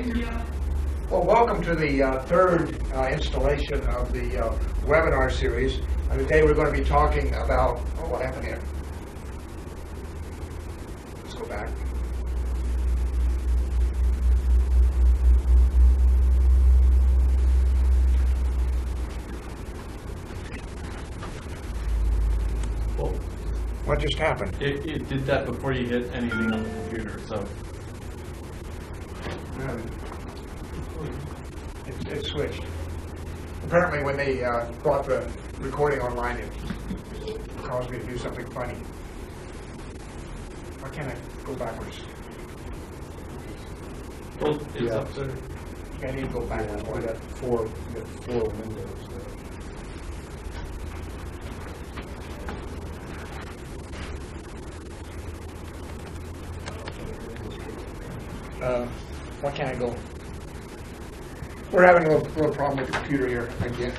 Well, welcome to the third installation of the webinar series. And today we're going to be talking about, what happened here? Let's go back. Well, what just happened? it did that before you hit anything on the computer, so. It switched. Apparently when they brought the recording online, it caused me to do something funny. Why can't I go backwards? Well, it's up there. Can't even go backwards. We got four windows Why can't I go? We're having a little problem with the computer here again.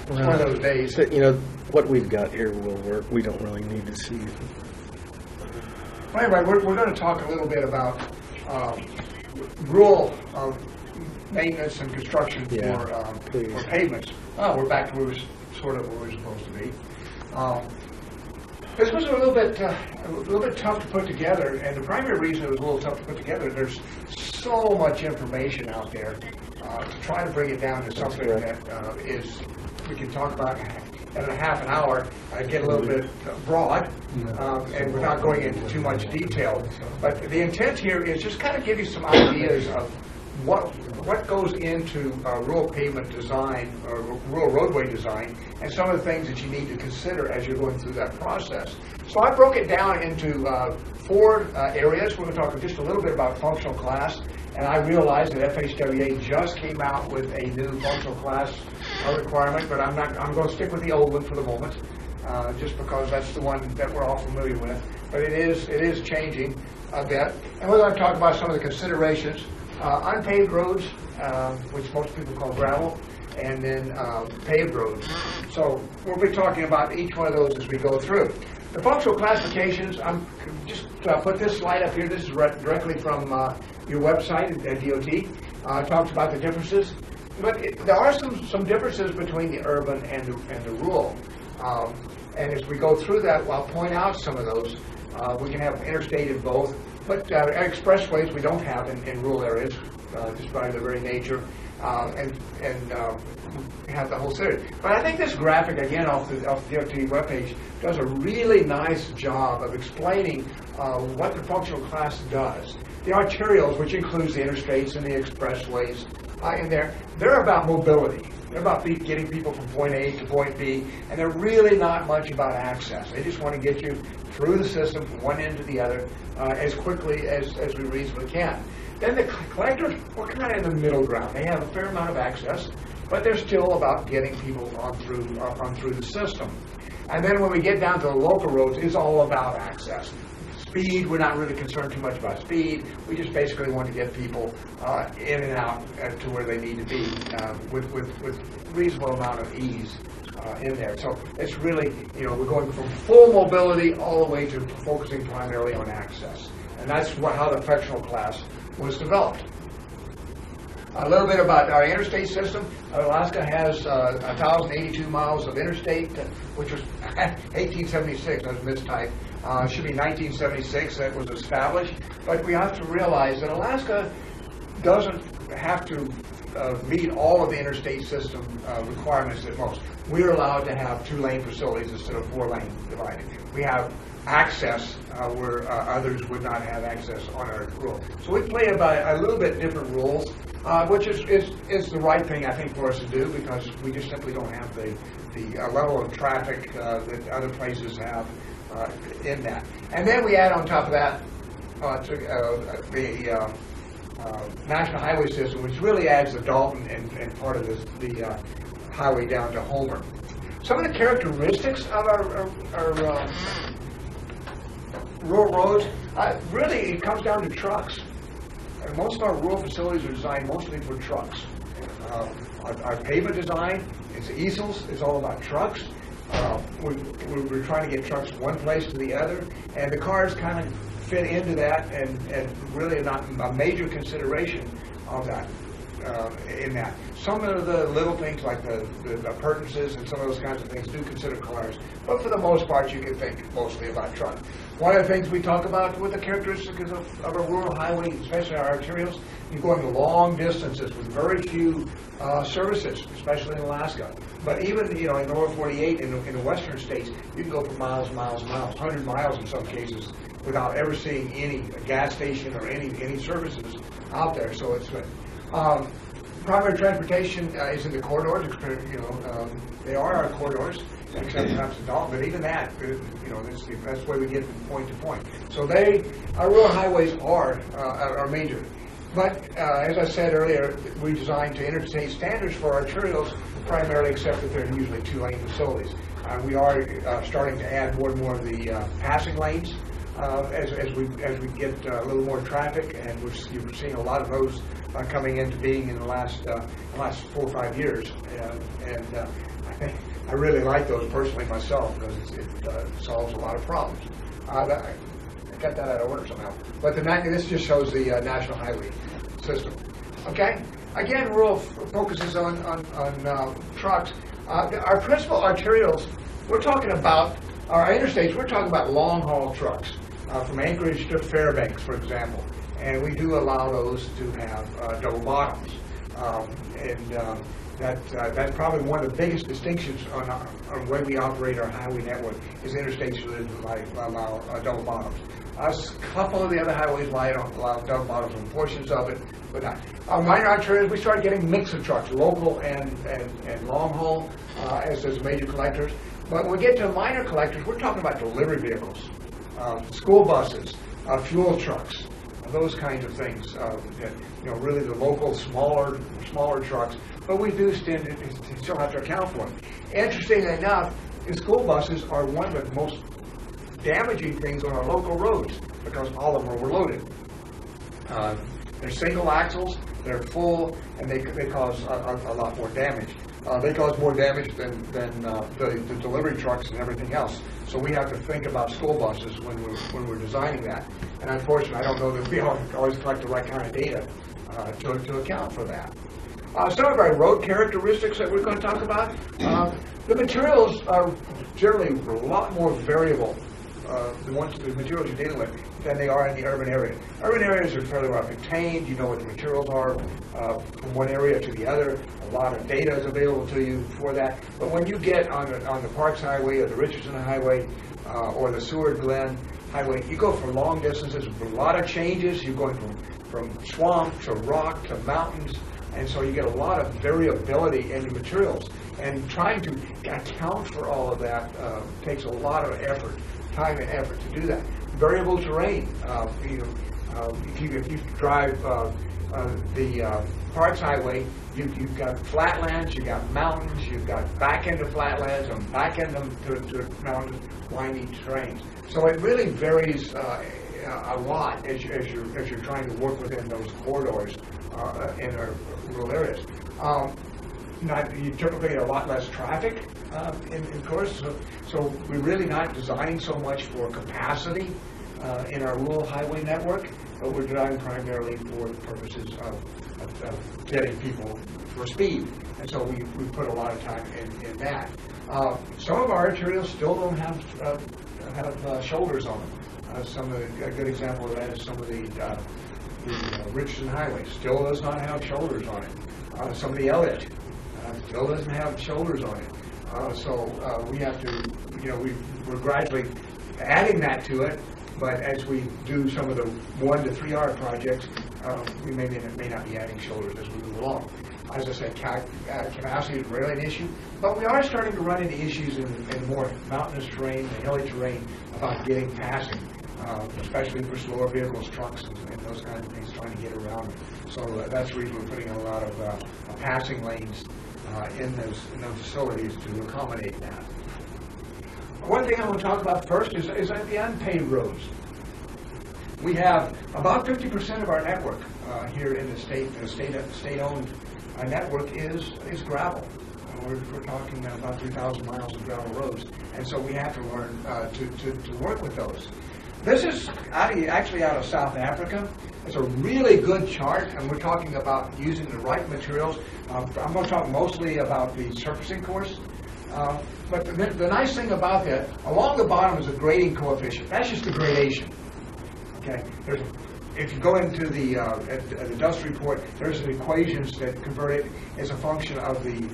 It's one of those days. So, you know, what we've got here will work. We don't really need to see it. Well, anyway, we're going to talk a little bit about rural maintenance and construction for pavements. Oh, we're back to where we're supposed to be. This was a little bit tough to put together, and the primary reason it was a little tough to put together, there's so much information out there. To try to bring it down to something that we can talk about in a half an hour, get a little bit broad, and without going into too much detail. But the intent here is just kind of give you some ideas of what goes into rural pavement design or rural roadway design, and some of the things that you need to consider as you're going through that process. So I broke it down into four areas. We're going to talk just a little bit about functional class, and I realized that FHWA just came out with a new functional class requirement, but I'm going to stick with the old one for the moment, just because that's the one that we're all familiar with. But it is changing a bit, and we're going to talk about some of the considerations. Unpaved roads, which most people call gravel, and then paved roads. So we'll be talking about each one of those as we go through. The functional classifications, I'm just put this slide up here. This is directly from your website at DOT. It talks about the differences. But there are some differences between the urban and the rural. And as we go through that, I'll point out some of those. We can have interstate in both. But expressways we don't have in rural areas, just by their very nature, and have the whole series. But I think this graphic, again, off the DOT webpage, does a really nice job of explaining what the functional class does. The arterials, which includes the interstates and the expressways, in there, they're about mobility. They're about getting people from point A to point B, and they're really not much about access. They just want to get you through the system from one end to the other as quickly as we reasonably can. Then the collectors, we're kind of in the middle ground. They have a fair amount of access, but they're still about getting people on through the system. And then when we get down to the local roads, it's all about access. Speed, we're not really concerned too much about speed. We just basically want to get people in and out to where they need to be with reasonable amount of ease in there. So it's really, we're going from full mobility all the way to focusing primarily on access. And that's how the functional class was developed. A little bit about our interstate system. Alaska has 1,082 miles of interstate, which was 1876, that was mistyped. It should be 1976 that was established. But we have to realize that Alaska doesn't have to meet all of the interstate system requirements at most. We're allowed to have 2-lane facilities instead of 4-lane divided. We have access where others would not have access on our rule. So we play by a little bit different rules, which is the right thing, I think, for us to do, because we just simply don't have the level of traffic that other places have in that. And then we add on top of that the National Highway System, which really adds the Dalton and part of the highway down to Homer. Some of the characteristics of our rural roads, really it comes down to trucks. And most of our rural facilities are designed mostly for trucks. Our pavement design, it's easels, it's all about trucks. We're trying to get trucks from one place to the other, and the cars kind of fit into that, and really not a major consideration of that. In that, some of the little things like the appurtenances and some of those kinds of things do consider cars, but for the most part, you can think mostly about truck. One of the things we talk about with the characteristics of a rural highway, especially our arterials, you're going long distances with very few services, especially in Alaska. But even in the lower 48, in the western states, you can go for miles, 100 miles in some cases, without ever seeing any gas station or any services out there. So it's good. Primary transportation is in the corridors. They are our corridors, except perhaps the Dalton. But even that, that's the best way we get from point to point. So our rural highways are major. But as I said earlier, we designed to interstate standards for arterials, primarily, except that they're usually two-lane facilities. We are starting to add more and more of the passing lanes as we get a little more traffic, and you're seeing a lot of those coming into being in the last 4 or 5 years, and I really like those personally myself because it solves a lot of problems. I got that out of order somehow, but this just shows the national highway system. Okay, again, rural focuses on trucks. Our principal arterials, we're talking about our interstates. We're talking about long haul trucks from Anchorage to Fairbanks, for example. And we do allow those to have double bottoms, that's probably one of the biggest distinctions on the way we operate our highway network is interstates that allow double bottoms. A couple of the other highways don't allow double bottoms on portions of it, but not. Our minor arterials, we start getting mix of trucks, local and long haul, as major collectors. But when we get to minor collectors, we're talking about delivery vehicles, school buses, fuel trucks. Those kinds of things, really the local smaller trucks, but we do still have to account for them. Interestingly enough, the school buses are one of the most damaging things on our local roads because all of them are overloaded. They're single axles, they're full, and they cause a lot more damage. They cause more damage than the delivery trucks and everything else. So we have to think about school buses when we're designing that. And unfortunately, I don't know that we always collect the right kind of data to account for that. Some of our road characteristics that we're going to talk about, the materials are generally a lot more variable, the materials you're dealing with, than they are in the urban area. Urban areas are fairly well contained. You know what the materials are from one area to the other. A lot of data is available to you for that. But when you get on the Parks Highway or the Richardson Highway or the Seward Glen Highway, you go for long distances, a lot of changes. You're going from swamp to rock to mountains, and so you get a lot of variability in the materials. And trying to account for all of that takes a lot of effort, time and effort to do that. Variable terrain. If you drive the Parks Highway, you've got flatlands, you've got mountains, you've got back end of flatlands and back end to mountains, winding terrains. So it really varies a lot as you're trying to work within those corridors in our rural areas. You typically get a lot less traffic in course, so we're really not designing so much for capacity in our rural highway network, but we're designing primarily for the purposes of getting people for speed, and so we put a lot of time in that. Some of our arterials still don't have shoulders on them. A good example of that is some of the Richardson Highway still does not have shoulders on it. Some of the Elliott still doesn't have shoulders on it. So we have to, we're gradually adding that to it, but as we do some of the 1 to 3 hour projects, we may not be adding shoulders as we move along. As I said, capacity is rarely an issue, but we are starting to run into issues in more mountainous terrain and hilly terrain about getting passing, especially for slower vehicles, trucks, and those kinds of things, trying to get around them. So that's the reason we're putting a lot of passing lanes in those facilities to accommodate that. One thing I want to talk about first is the unpaved roads. We have about 50% of our network here in the state-owned network is gravel. We're talking about 3,000 miles of gravel roads, and so we have to learn to work with those. This is actually out of South Africa. It's a really good chart, and we're talking about using the right materials. I'm going to talk mostly about the surfacing course. But the nice thing about that, along the bottom is a grading coefficient. That's just the gradation. Okay. If you go into the dust report, there's equations that convert it as a function of the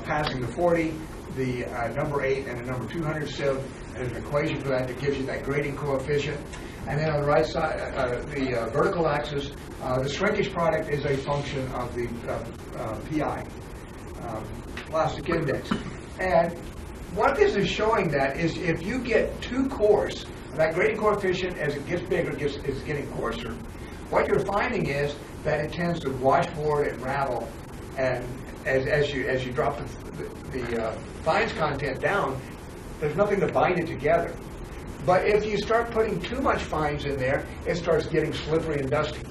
passing the 40, the number 8, and the number 200 sieve. There's an equation for that gives you that grading coefficient. And then on the right side, the vertical axis, the shrinkage product is a function of the PI, plastic index. And what this is showing that is if you get too coarse, that grading coefficient as it gets bigger is getting coarser. What you're finding is that it tends to washboard and ravel, and as you drop the fines content down, there's nothing to bind it together. But if you start putting too much fines in there, it starts getting slippery and dusty.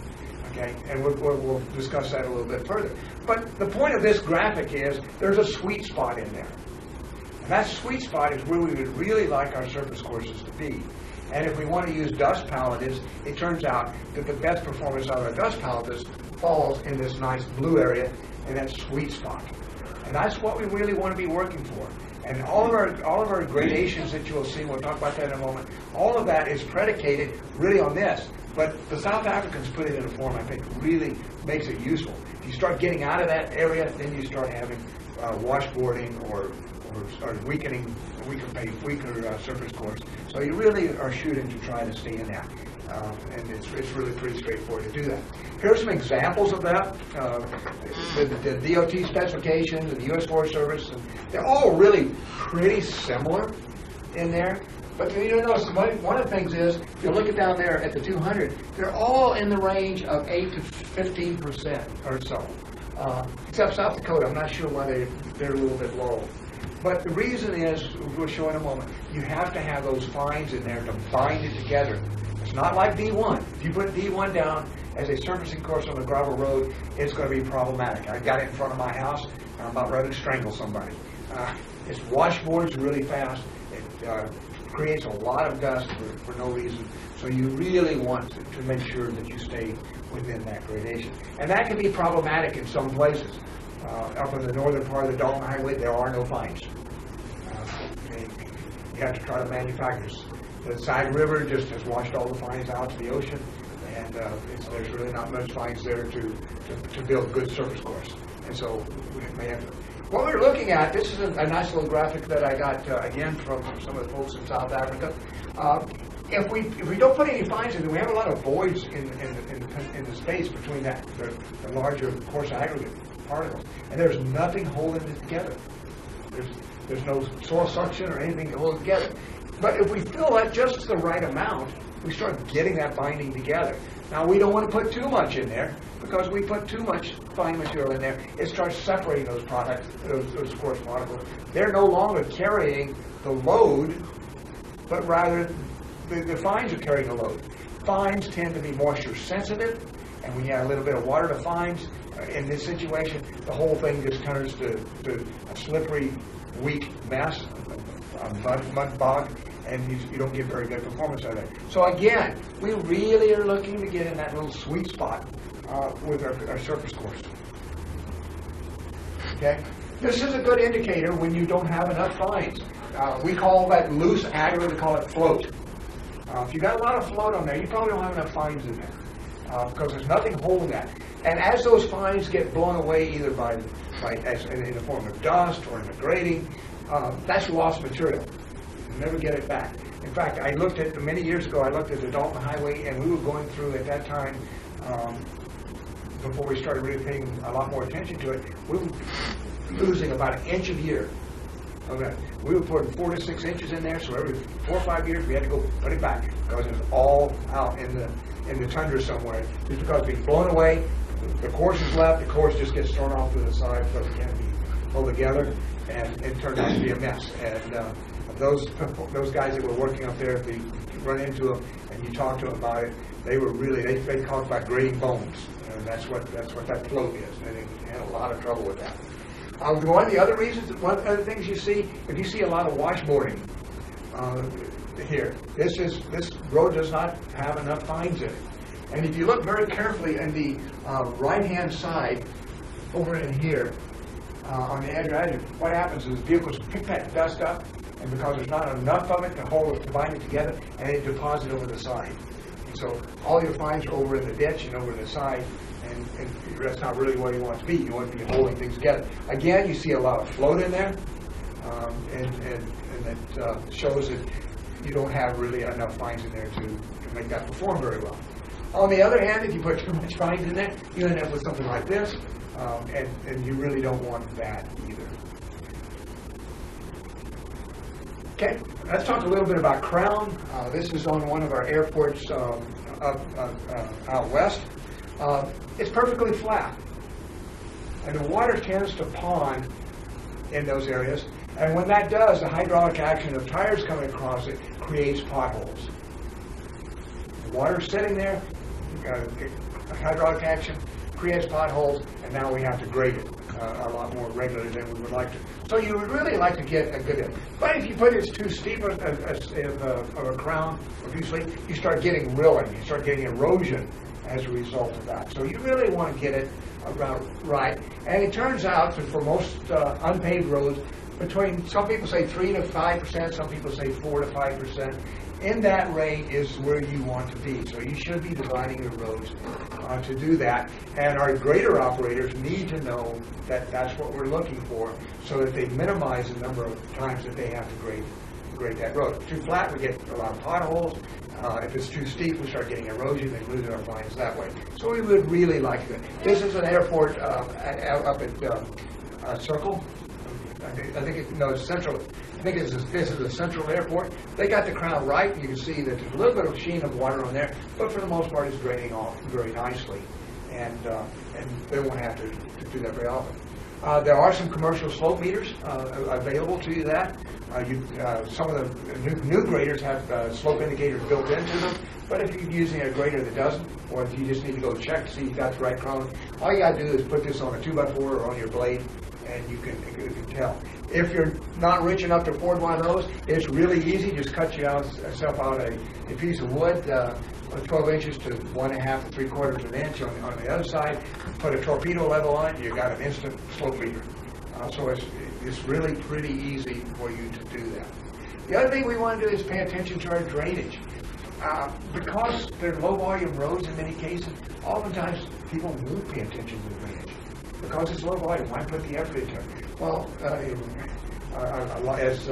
Okay, and we'll discuss that a little bit further. But the point of this graphic is there's a sweet spot in there. And that sweet spot is where we would really like our surface courses to be. And if we want to use dust palletives, it turns out that the best performance out of our dust palletives falls in this nice blue area, in that sweet spot. And that's what we really want to be working for. And all of our gradations that you'll see, we'll talk about that in a moment, all of that is predicated really on this. But the South Africans put it in a form I think really makes it useful. If you start getting out of that area, then you start having washboarding or weakening, weaker surface course. So you really are shooting to try to stay in that. And it's really pretty straightforward to do that. Here are some examples of that. The DOT specifications and the U.S. Forest Service, and they're all really pretty similar in there. But you notice one of the things is, if you look at down there at the 200, they're all in the range of 8 to 15% or so. Except South Dakota, I'm not sure why they're a little bit low. But the reason is, we'll show in a moment, you have to have those fines in there to bind it together. It's not like D1. If you put D1 down as a surfacing course on a gravel road, it's going to be problematic. I got it in front of my house, and I'm about ready to strangle somebody. It washboards really fast. It creates a lot of dust for no reason. So you really want to make sure that you stay within that gradation. And that can be problematic in some places. Up in the northern part of the Dalton Highway, there are no fines. You have to try to manufacture. The Side River just has washed all the fines out to the ocean, and there's really not much fines there to build good surface course. And so we may have to. What we're looking at, this is a nice little graphic that I got again from some of the folks in South Africa. If we don't put any fines in there, we have a lot of voids in the space between the larger coarse aggregate particles, and there's nothing holding it together. There's no soil suction or anything to hold it together. But if we fill that just the right amount, we start getting that binding together. Now, we don't want to put too much in there, because we put too much fine material in there, it starts separating those products, those coarse particles. They're no longer carrying the load, but rather the fines are carrying the load. Fines tend to be moisture sensitive, and when you add a little bit of water to fines, in this situation, the whole thing just turns to a slippery, weak mess, a mud bog, and you don't get very good performance out of it. So again, we really are looking to get in that little sweet spot with our surface course. Okay? This is a good indicator when you don't have enough fines. We call that loose aggregate, we call it float. If you got a lot of float on there, you probably don't have enough fines in there, because there's nothing holding that. And as those fines get blown away, either in the form of dust or in the grading, that's lost material. You never get it back. In fact, many years ago, I looked at the Dalton Highway, and we were going through at that time, before we started really paying a lot more attention to it, we were losing about an inch a year. Okay. We were putting 4 to 6 inches in there, so every 4 or 5 years we had to go put it back, because it was all out in the tundra somewhere. Just because it's being blown away, the course is left, the course just gets thrown off to the side because it can't be pulled together, and it turned out to be a mess. And those guys that were working up there, if you run into them and you talk to them about it, they talk about grading bones, and that's what that float is. And they had a lot of trouble with that. One of the other things you see, if you see a lot of washboarding here, this road does not have enough fines in it. And if you look very carefully in the right-hand side, over in here, on the edge, what happens is vehicles pick that dust up, and because there's not enough of it to hold it, to bind it together, and they deposit over the side. And so all your fines are over in the ditch and over the side, and that's not really where you want it to be. You want to be holding things together. Again, you see a lot of float in there, and that shows that you don't have really enough fines in there to make that perform very well. On the other hand, if you put too much fines in there, you end up with something like this, and you really don't want that either. Okay, let's talk a little bit about Crown. This is on one of our airports out west. It's perfectly flat, and the water tends to pond in those areas, and when that does, the hydraulic action of tires coming across it creates potholes. The water's sitting there, hydraulic action creates potholes, and now we have to grade it a lot more regularly than we would like to. So you would really like to get a good, but if you put it too steep of a crown or too steep, you start getting rilling, you start getting erosion as a result of that. So you really want to get it about right. And it turns out that for most unpaved roads, between, some people say 3 to 5%, some people say 4 to 5%. In that rate is where you want to be. So you should be designing your roads to do that. And our grader operators need to know that that's what we're looking for, so that they minimize the number of times that they have to grade that road. Too flat, we get a lot of potholes. If it's too steep, we start getting erosion and losing our fines that way. So we would really like it. This is an airport up at Circle. I think it's Central. I think this is a Central airport. They got the crown right. You can see that there's a little bit of sheen of water on there, but for the most part, it's draining off very nicely, and they won't have to do that very often. There are some commercial slope meters available to you. Some of the new graders have slope indicators built into them, but if you're using a grader that doesn't, or if you just need to go check to see if you got the right crown, all you got to do is put this on a 2x4 or on your blade, and you can tell. If you're not rich enough to afford one of those, it's really easy. Just cut yourself out a piece of wood, 12 inches to 1.5 to 3/4 of an inch on the other side. Put a torpedo level on it, you got an instant slope meter. So it's really pretty easy for you to do that. The other thing we want to do is pay attention to our drainage. Because they're low volume roads in many cases, oftentimes people won't pay attention to the drainage. Because it's low volume, why put the effort into it? Well, as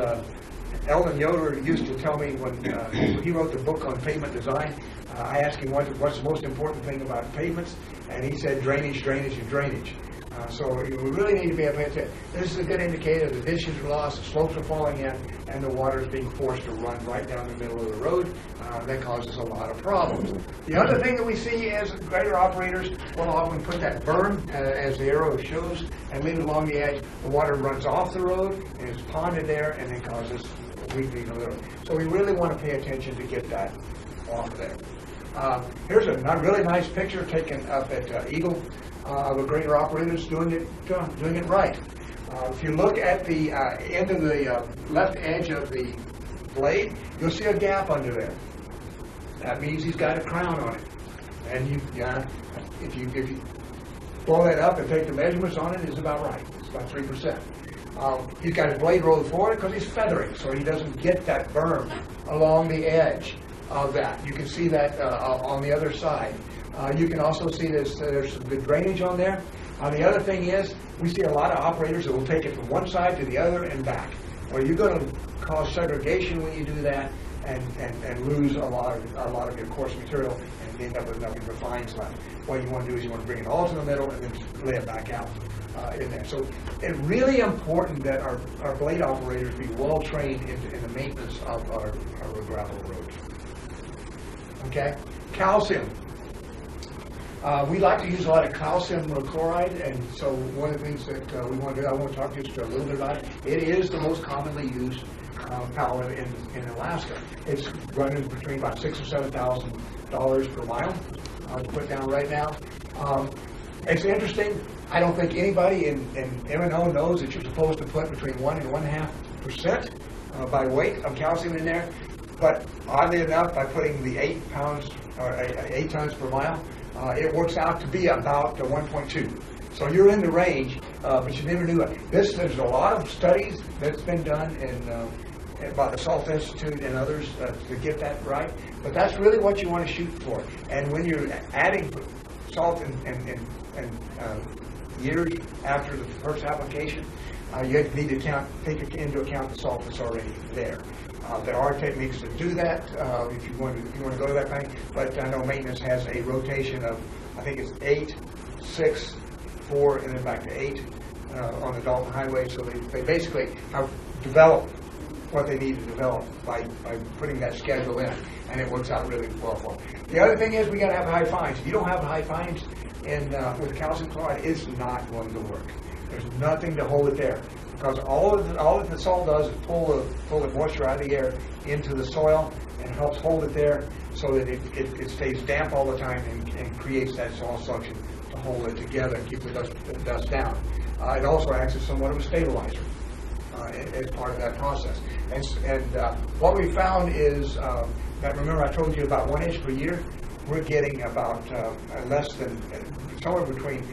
Eldon Yoder used to tell me when he wrote the book on pavement design, I asked him what's the most important thing about pavements, and he said drainage, drainage, and drainage. So we really need to be able to pay attention. This is a good indicator the ditches are lost, the slopes are falling in, and the water is being forced to run right down the middle of the road. That causes a lot of problems. The other thing that we see is grader operators will often put that berm, as the arrow shows, and leave it along the edge. The water runs off the road and is ponded there, and it causes weakening of the road. So we really want to pay attention to get that off there. Here's a really nice picture taken up at Eagle of a grader operators doing it right. If you look at the end of the left edge of the blade, you'll see a gap under there. That means he's got a crown on it. And if you blow that up and take the measurements on it, it's about right. It's about 3%. He's got his blade rolled forward because he's feathering, so he doesn't get that berm along the edge of that. You can see that on the other side. You can also see there's some good drainage on there. The other thing is, we see a lot of operators that will take it from one side to the other and back. Well, you're going to cause segregation when you do that, and lose a lot of your coarse material, and end up with nothing but fines left. What you want to do is you want to bring it all to the middle and then lay it back out in there. So it's really important that our blade operators be well trained in the maintenance of our gravel roads. Okay, calcium. We like to use a lot of calcium chloride, and so one of the things that we want to do, I want to talk to you just a little bit about it. It is the most commonly used powder in Alaska. It's running between about $6,000 or $7,000 per mile to put down right now. It's interesting. I don't think anybody in M&O knows that you're supposed to put between 1 and 1.5% by weight of calcium in there. But oddly enough, by putting the 8 pounds, or 8 tons per mile, it works out to be about 1.2. So you're in the range, but you never knew it. There's a lot of studies that's been done by the Salt Institute and others to get that right. But that's really what you want to shoot for. And when you're adding salt and years after the first application, you need to take into account the salt that's already there. There are techniques to do that if you want to go to that thing. But I know maintenance has a rotation of, I think it's 8, 6, 4, and then back to 8 on the Dalton Highway. So they basically have developed what they need to develop by putting that schedule in, and it works out really well for them. The other thing is we got to have high fines. If you don't have high fines with calcium chloride, it's not going to work. There's nothing to hold it there, because all that the salt does is pull the moisture out of the air into the soil and helps hold it there so that it stays damp all the time and creates that soil suction to hold it together and keep the dust down. It also acts as somewhat of a stabilizer as part of that process. And what we found is that, remember I told you about 1 inch per year, we're getting about less than, somewhere between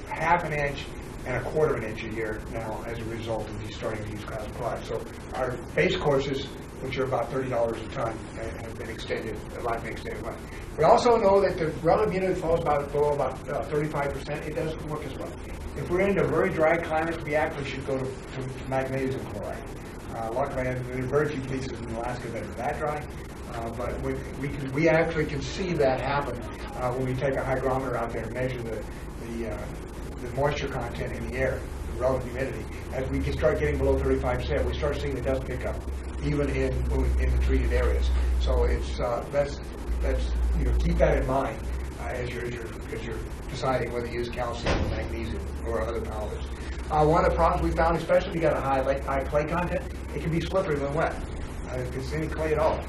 half an inch and 1/4 inch a year now as a result of these starting to use calcium chloride. So our base courses, which are about $30 a ton, have been extended, life extended. We also know that the relative humidity falls below about 35%. It doesn't work as well. If we're into very dry climates, we actually should go to magnesium chloride. Luckily, there are very few places in Alaska that are that dry, but we actually can see that happen when we take a hygrometer out there and measure the moisture content in the air, the relative humidity. As we start getting below 35%, we start seeing the dust pick up, even in the treated areas. So it's that's keep that in mind as you're deciding whether to use calcium or magnesium or other powders. One of the problems we found, especially if you got a high clay content, it can be slippery when wet. If it's any clay at all.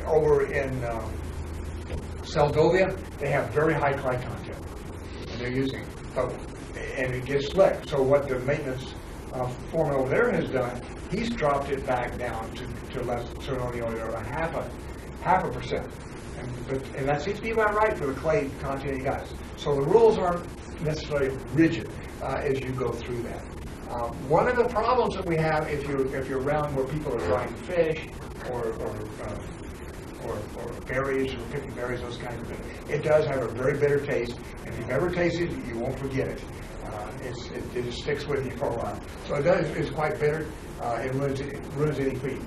Over in Seldovia, they have very high clay content, and they're using it. And it gets slick. So what the maintenance foreman over there has done, he's dropped it back down to less, certainly only a half a percent. And that seems to be about right for the clay content you guys. So the rules aren't necessarily rigid as you go through that. One of the problems that we have if you're around where people are drying fish or berries, or picking berries, those kinds of things, it does have a very bitter taste. If you've ever tasted it, you won't forget it. It just sticks with you for a while. So it's quite bitter. It ruins any feed,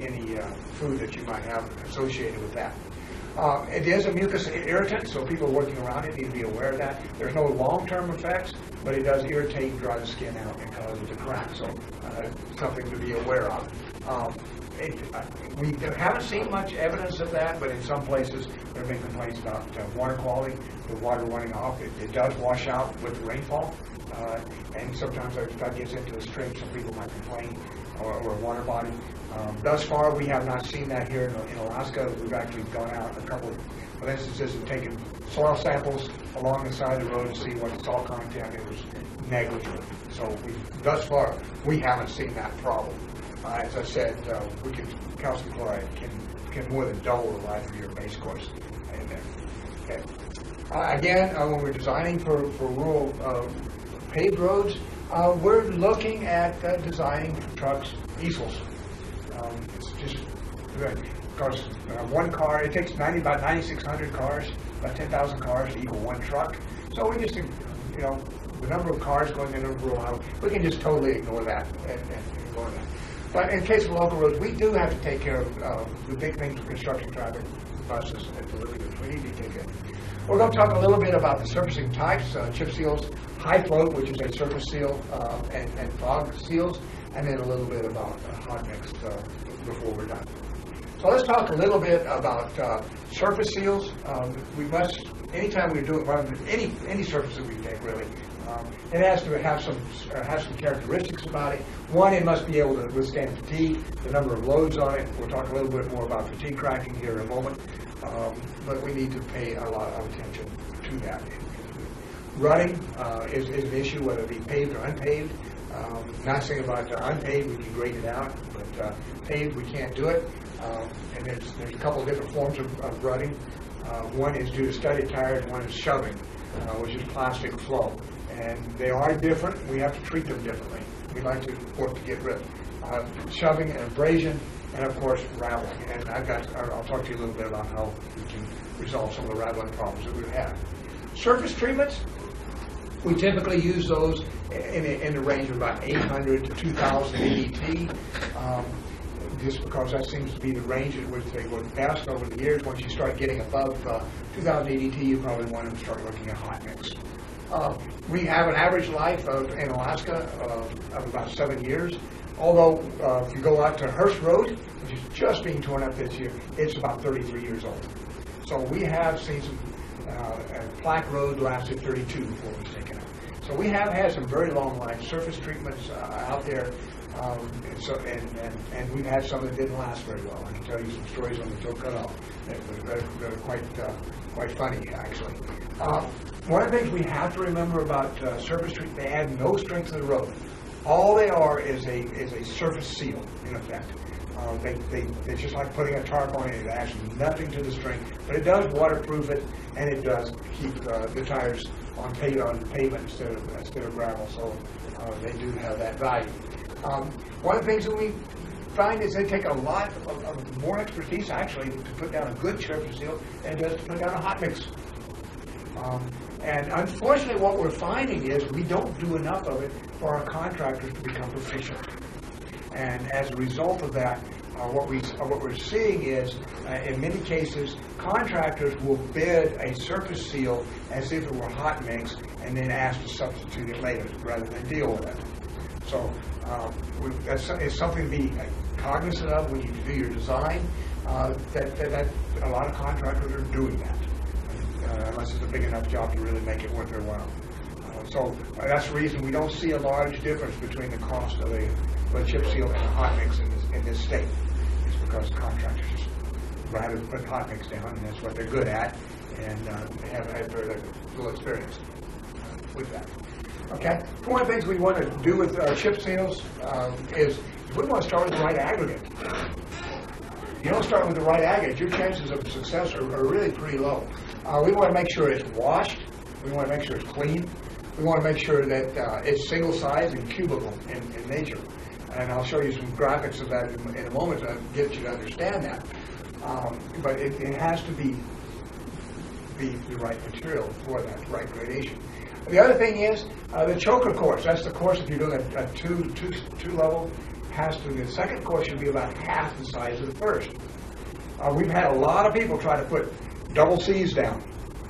any food that you might have associated with that. It is a mucus irritant, so people working around it need to be aware of that. There's no long-term effects, but it does irritate and dry the skin out and cause it to crack, so something to be aware of. We haven't seen much evidence of that, but in some places there have been complaints about water quality, the water running off. It does wash out with rainfall, and sometimes if that gets into the stream, some people might complain, or a water body. Thus far, we have not seen that here in Alaska. We've actually gone out a couple of instances and taken soil samples along the side of the road to see what the salt content is. Negligible. So thus far, we haven't seen that problem. As I said, calcium chloride can more than double the life of your base course in there. Okay. Again, when we're designing for rural paved roads, we're looking at designing trucks, easels. It's just good because one car, it takes about 9,600 cars, about 10,000 cars to equal one truck. So we just, the number of cars going into a rural highway, we can just totally ignore that and ignore that. But in case of local roads, we do have to take care of the big things with construction traffic, buses, and deliveries. We need to take care. We're going to talk a little bit about the surfacing types, chip seals, high float, which is a surface seal, and fog seals, and then a little bit about hot mix before we're done. So let's talk a little bit about surface seals. We must, anytime we're doing any surface that we take, really, it has to have some characteristics about it. One, it must be able to withstand fatigue, the number of loads on it. We'll talk a little bit more about fatigue cracking here in a moment, but we need to pay a lot of attention to that. Running is an issue, whether it be paved or unpaved. Nice thing about unpaved, we can grade it out, but paved, we can't do it. And there's a couple of different forms of rutting. One is due to studded tires, one is shoving, which is plastic flow. And they are different. We have to treat them differently. We like to work to get rid of shoving and abrasion, and of course rattling. And I'll talk to you a little bit about how we can resolve some of the rattling problems that we've had. Surface treatments, we typically use those in the range of about 800 to 2,000 ADT, just because that seems to be the range at which they work best over the years. Once you start getting above 2,000 ADT, you probably want to start looking at hot mix. We have an average life in Alaska of about 7 years. Although, if you go out to Hearst Road, which is just being torn up this year, it's about 33 years old. So we have seen some, Plaque Road lasted 32 before it was taken out. So we have had some very long life surface treatments out there, and we've had some that didn't last very well. I can tell you some stories on the Joe Cutoff that are quite funny, actually. One of the things we have to remember about surface treatment, they add no strength to the road. All they are is a surface seal, in effect. It's just like putting a tarp on it. It adds nothing to the strength, but it does waterproof it, and it does keep the tires on pavement instead of gravel. So they do have that value. One of the things that we find is they take a lot of more expertise actually to put down a good surface seal than it does to put down a hot mix. And unfortunately, what we're finding is we don't do enough of it for our contractors to become proficient. And as a result of that, what we're seeing is, in many cases, contractors will bid a surface seal as if it were hot mix, and then ask to substitute it later rather than deal with it. So it's something to be cognizant of when you do your design. That a lot of contractors are doing that. Unless it's a big enough job to really make it worth their while. So that's the reason we don't see a large difference between the cost of a chip seal and a hot mix in this state. It's because contractors just rather put hot mix down, and that's what they're good at, and they have had very little experience with that. Okay? One of the things we want to do with chip seals is we want to start with the right aggregate. You don't start with the right aggregate, your chances of success are really pretty low. We want to make sure it's washed. We want to make sure it's clean. We want to make sure that it's single size and cubical in nature. And I'll show you some graphics of that in a moment to get you to understand that. But it has to be the right material for that, right gradation. The other thing is the choker course. That's the course if you're doing a two level. The second course should be about half the size of the first. We've had a lot of people try to put double C's down,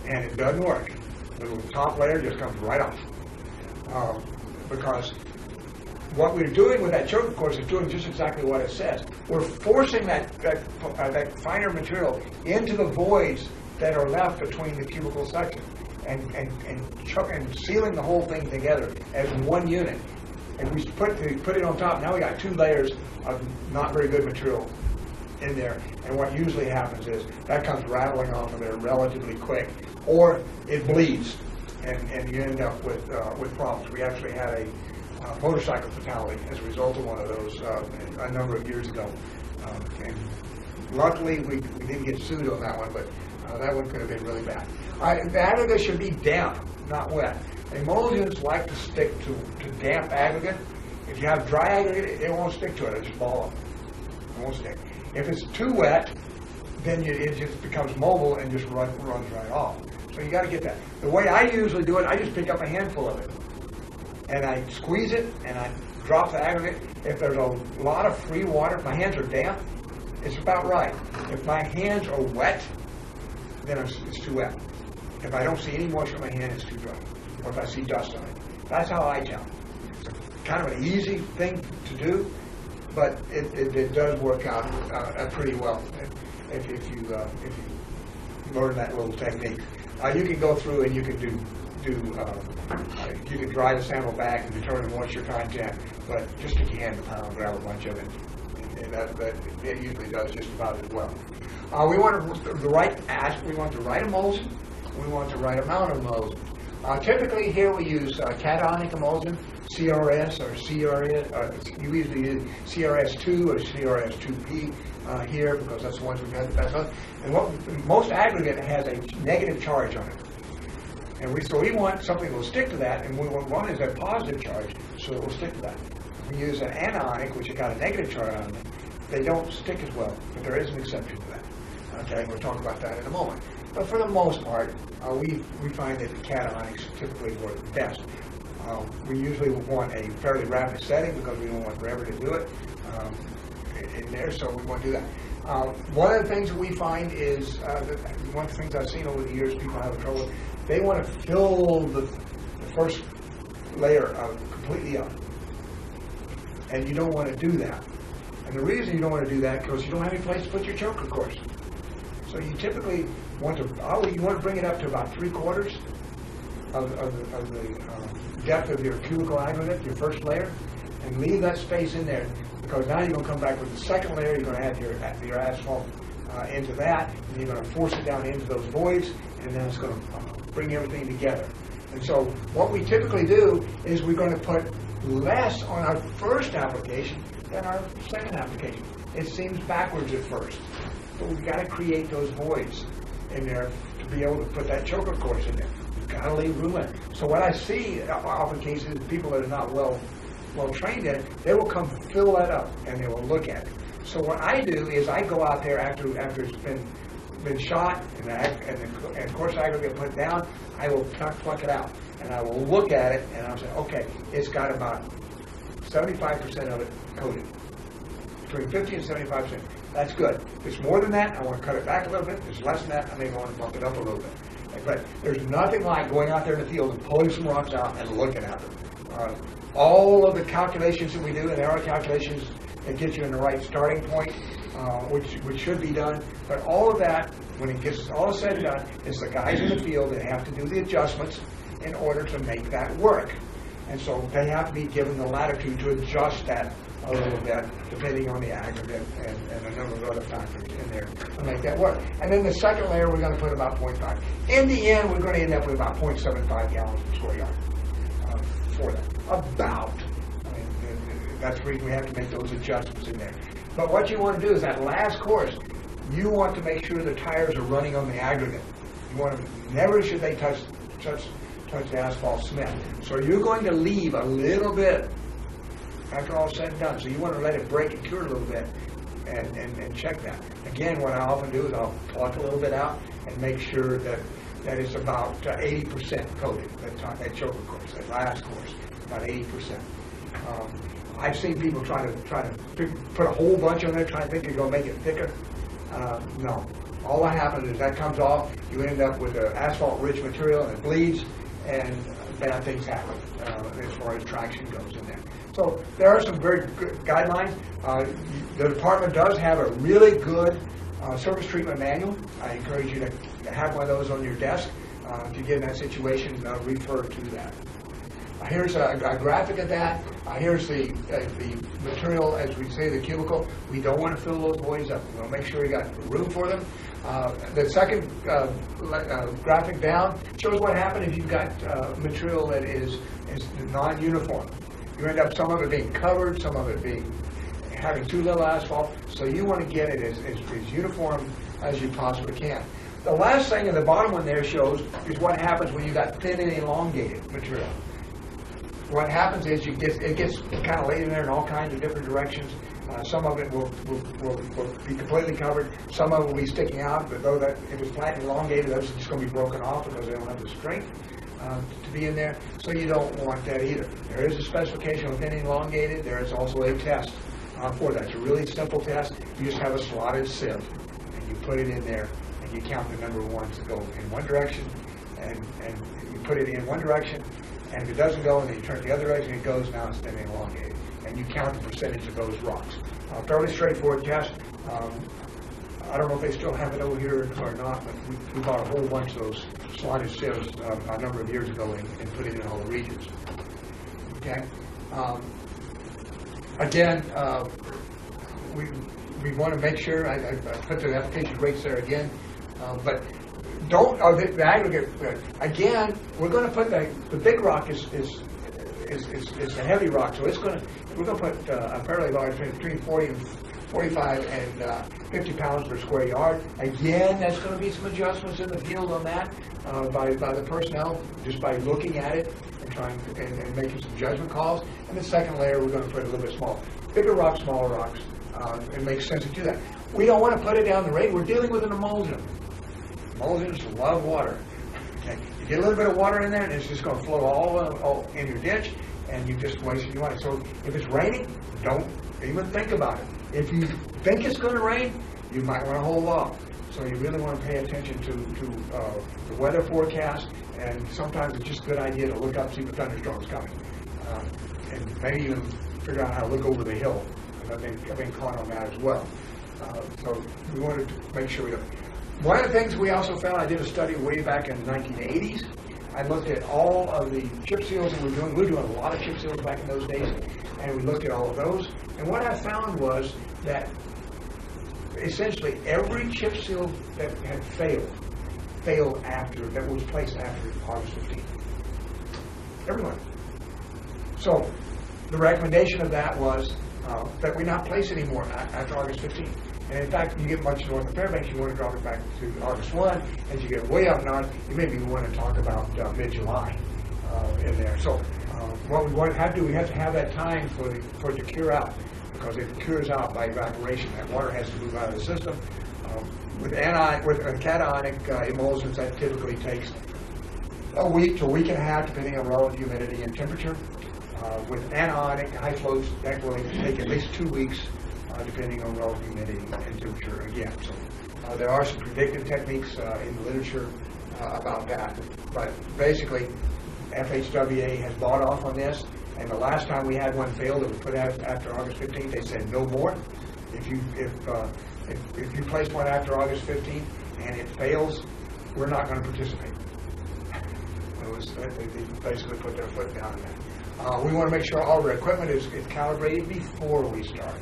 and it doesn't work. The top layer just comes right off. Because what we're doing with that choker course is doing just exactly what it says. We're forcing that finer material into the voids that are left between the cubical sections, and sealing the whole thing together as one unit. If we put it on top, now we got 2 layers of not very good material in there, and what usually happens is that comes rattling off of there relatively quick, or it bleeds, and you end up with problems. We actually had a motorcycle fatality as a result of one of those a number of years ago, and luckily we didn't get sued on that one, but that one could have been really bad. The aggregate should be damp, not wet. Emulsions like to stick to damp aggregate. If you have dry aggregate, it won't stick to it. It'll just ball up. It won't stick. If it's too wet, then it just becomes mobile and just runs right off. So you got to get that. The way I usually do it, I just pick up a handful of it, and I squeeze it, and I drop the aggregate. If there's a lot of free water, if my hands are damp, it's about right. If my hands are wet, then it's too wet. If I don't see any moisture in my hand, it's too dry. Or if I see dust on it. That's how I tell. It's kind of an easy thing to do, but it does work out pretty well if you learn that little technique. You can go through and you can you can dry the sample back and determine moisture content, but just stick your hand in the pile and grab a bunch of it, and that it usually does just about as well. We want the right emulsion. We want the right amount of emulsion. Typically here we use cationic emulsion, CRS or CRS, you usually use CRS2 or CRS2P here because that's the ones we've had the best of. And most aggregate has a negative charge on it. And so we want something that will stick to that, and we want one is a positive charge, so it will stick to that. If we use an anionic, which has got a negative charge on it, they don't stick as well, but there is an exception to that. Okay, we'll talk about that in a moment. But for the most part, we find that the cationics typically work best. We usually want a fairly rapid setting because we don't want forever to do it in there, so we want to do that. One of the things that we find is, one of the things I've seen over the years people have trouble with, they want to fill the first layer completely up. And you don't want to do that. And the reason you don't want to do that is because you don't have any place to put your choke, of course. So you typically want to, you want to bring it up to about 3/4 of the depth of your cubicle aggregate, your first layer, and leave that space in there, because now you're going to come back with the second layer. You're going to add your asphalt into that, and you're going to force it down into those voids, and then it's going to bring everything together. And so what we typically do is we're going to put less on our first application than our second application. It seems backwards at first, but we've got to create those voids in there to be able to put that choker course in there. We've got to leave room in it. So what I see often cases, people that are not well trained in it, they will come fill that up and they will look at it. So what I do is I go out there after it's been shot and coarse aggregate put down, I will pluck it out and I will look at it and I'll say, okay, it's got about 75% of it coated. Between 50 and 75%. That's good. If it's more than that, I want to cut it back a little bit. If it's less than that, I may want to bump it up a little bit. But there's nothing like going out there in the field and pulling some rocks out and looking at them. All of the calculations that we do, and there are calculations that get you in the right starting point, which should be done. But all of that, when it gets all said and done, it's the guys in the field that have to do the adjustments in order to make that work. And so they have to be given the latitude to adjust that a little bit, depending on the aggregate and a number of other factors in there to make that work. And then the second layer, we're going to put about 0.5. In the end, we're going to end up with about 0.75 gallons per square yard for that. About. I mean, that's the reason we have to make those adjustments in there. But what you want to do is that last course, you want to make sure the tires are running on the aggregate. You want to, never should they touch the asphalt cement. So you're going to leave a little bit after all said and done. So you want to let it break and cure a little bit and check that. Again, what I often do is I'll pluck a little bit out and make sure that it's about 80% coated, that choker course, that last course, about 80%. I've seen people try to put a whole bunch on there, trying to think you're going to make it thicker. No. All that happens is that comes off, you end up with an asphalt-rich material and it bleeds, and bad things happen as far as traction goes in there. So there are some very good guidelines. The department does have a really good surface treatment manual. I encourage you to have one of those on your desk to get in that situation. Refer to that. Here's a graphic of that. Here's the material, as we say, the cubicle. We don't want to fill those voids up. We want to make sure we got room for them. The second graphic down shows what happens if you've got material that is non-uniform. You end up some of it being covered, some of it having too little asphalt. So you want to get it as uniform as you possibly can. The last thing in the bottom one there shows is what happens when you got thin and elongated material. What happens is it gets kind of laid in there in all kinds of different directions. Some of it will be completely covered. Some of it will be sticking out, but though that it was flat and elongated, those are just going to be broken off because they don't have the strength to be in there. So you don't want that either. There is a specification of thin and elongated. There is also a test for that. It's a really simple test. You just have a slotted sieve, and you put it in there, and you count the number of ones that go in one direction, and you put it in one direction. And if it doesn't go, and then you turn it the other direction, it goes, now it's thin and elongated. And you count the percentage of those rocks. Fairly straightforward test. I don't know if they still have it over here or not, but we bought a whole bunch of those slotted sieves a number of years ago and put it in all the regions. Okay? Again, we want to make sure, I put the application rates there again, but don't, the aggregate, again, we're gonna put the big rock is the heavy rock, so we're gonna put a fairly large, between 40 and 45 and 50 pounds per square yard. Again, that's gonna be some adjustments in the field on that, by the personnel, just by looking at it and trying, and making some judgment calls. And the second layer, we're gonna put a little bit smaller. Bigger rocks, smaller rocks, it makes sense to do that. We don't wanna put it down the rate, we're dealing with an emulsion. Emulsions love water. Okay. You get a little bit of water in there, and it's just going to flow all in your ditch, and you just wasted your money. So if it's raining, don't even think about it. If you think it's going to rain, you might want to hold off. So you really want to pay attention to the weather forecast, and sometimes it's just a good idea to look up, see if a thunderstorm's coming, and maybe even figure out how to look over the hill. I've been caught on that as well. So we wanted to make sure we don't. One of the things we also found, I did a study way back in the 1980s. I looked at all of the chip seals that we were doing a lot of chip seals back in those days, and we looked at all of those. And what I found was that essentially every chip seal that had failed after, that was placed after August 15th. Everyone. So the recommendation of that was that we not place anymore after August 15th. And in fact, you get much north of Fairbanks, you want to drop it back to August 1. As you get way up north, you maybe want to talk about mid-July in there. So what we have to have that time for it to cure out, because if it cures out by evaporation, that water has to move out of the system. With cationic emulsions, that typically takes a week to a week and a half, depending on relative humidity and temperature. With anionic high flows, that will take at least 2 weeks, depending on relative humidity and temperature again. So there are some predictive techniques in the literature about that. But basically, FHWA has bought off on this, and the last time we had one fail that was put out after August 15th, they said no more. If you place one after August 15th and it fails, we're not going to participate. They basically put their foot down on that. We want to make sure all of our equipment is calibrated before we start.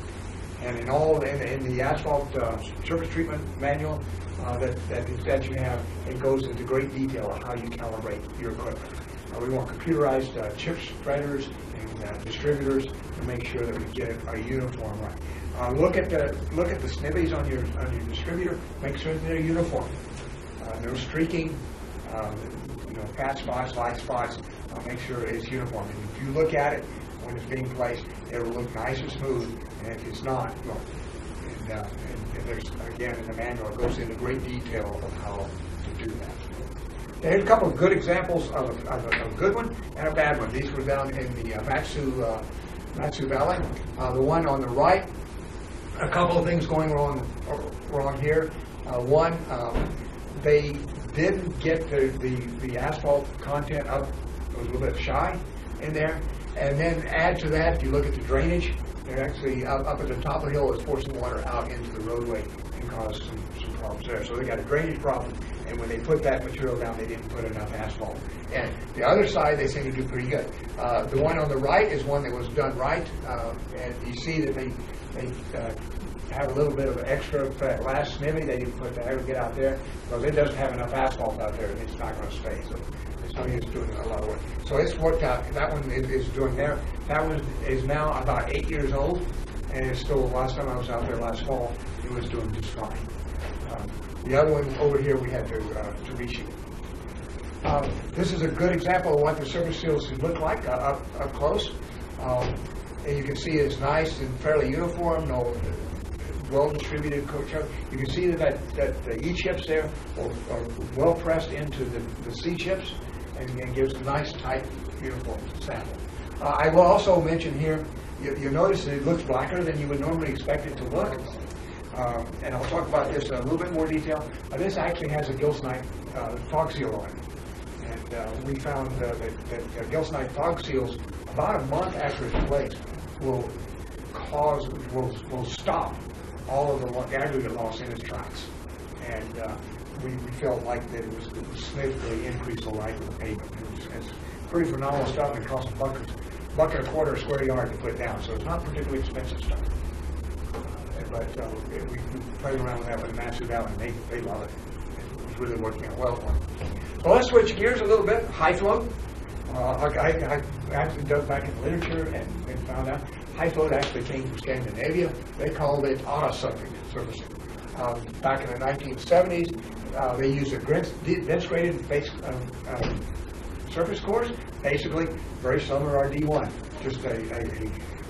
And in the asphalt surface treatment manual that you have, it goes into great detail on how you calibrate your equipment. We want computerized chip spreaders and distributors to make sure that we get our uniform right. Look at the snibbies on your distributor. Make sure that they're uniform. No streaking, fat spots, light spots. Make sure it's uniform. And if you look at it when it's being placed, it will look nice and smooth. And if it's not, well, and there's, again, in the manual, it goes into great detail of how to do that. Here's a couple of good examples of a good one and a bad one. These were down in the Mat-Su Valley. The one on the right, a couple of things going wrong here. One, they didn't get the asphalt content up. It was a little bit shy in there. And then add to that, if you look at the drainage, they're actually up at the top of the hill, it's forcing water out into the roadway and caused some problems there. So they got a drainage problem, and when they put that material down, they didn't put enough asphalt. And the other side, they seem to do pretty good. The one on the right is one that was done right, and you see that they have a little bit of extra for that last snivvy. They didn't put the aggregate out there because it doesn't have enough asphalt out there, and it's not going to stay. So he's doing a lot of work. So it's worked out. That one is doing there. That one is now about 8 years old, and it's still, last time I was out there last fall, it was doing just fine. The other one over here we had to reshoot. This is a good example of what the surface seals should look like up close. And you can see it's nice and fairly uniform, no well-distributed coat. You can see that the E chips there are well pressed into the C chips, and gives a nice tight uniform sample. I will also mention here, you notice that it looks blacker than you would normally expect it to look. And I'll talk about this in a little bit more detail. This actually has a gilsonite fog seal on it. And we found that gilsonite fog seals, about a month after it's placed, will stop all of the aggregate loss in its tracks. And we felt like that it would significantly increase the life of the pavement. It's pretty phenomenal stuff. It costs $1.25 a square yard to put down, so it's not particularly expensive stuff. But we played around with that with Mat-Su Valley, and they love it. It was really working out well for them. So let's switch gears a little bit. High float. I actually dug back in literature and found out high float actually came from Scandinavia. They called it autosurfacing. Back in the 1970s, they used a dense graded base surface course, basically very similar to our D1, just a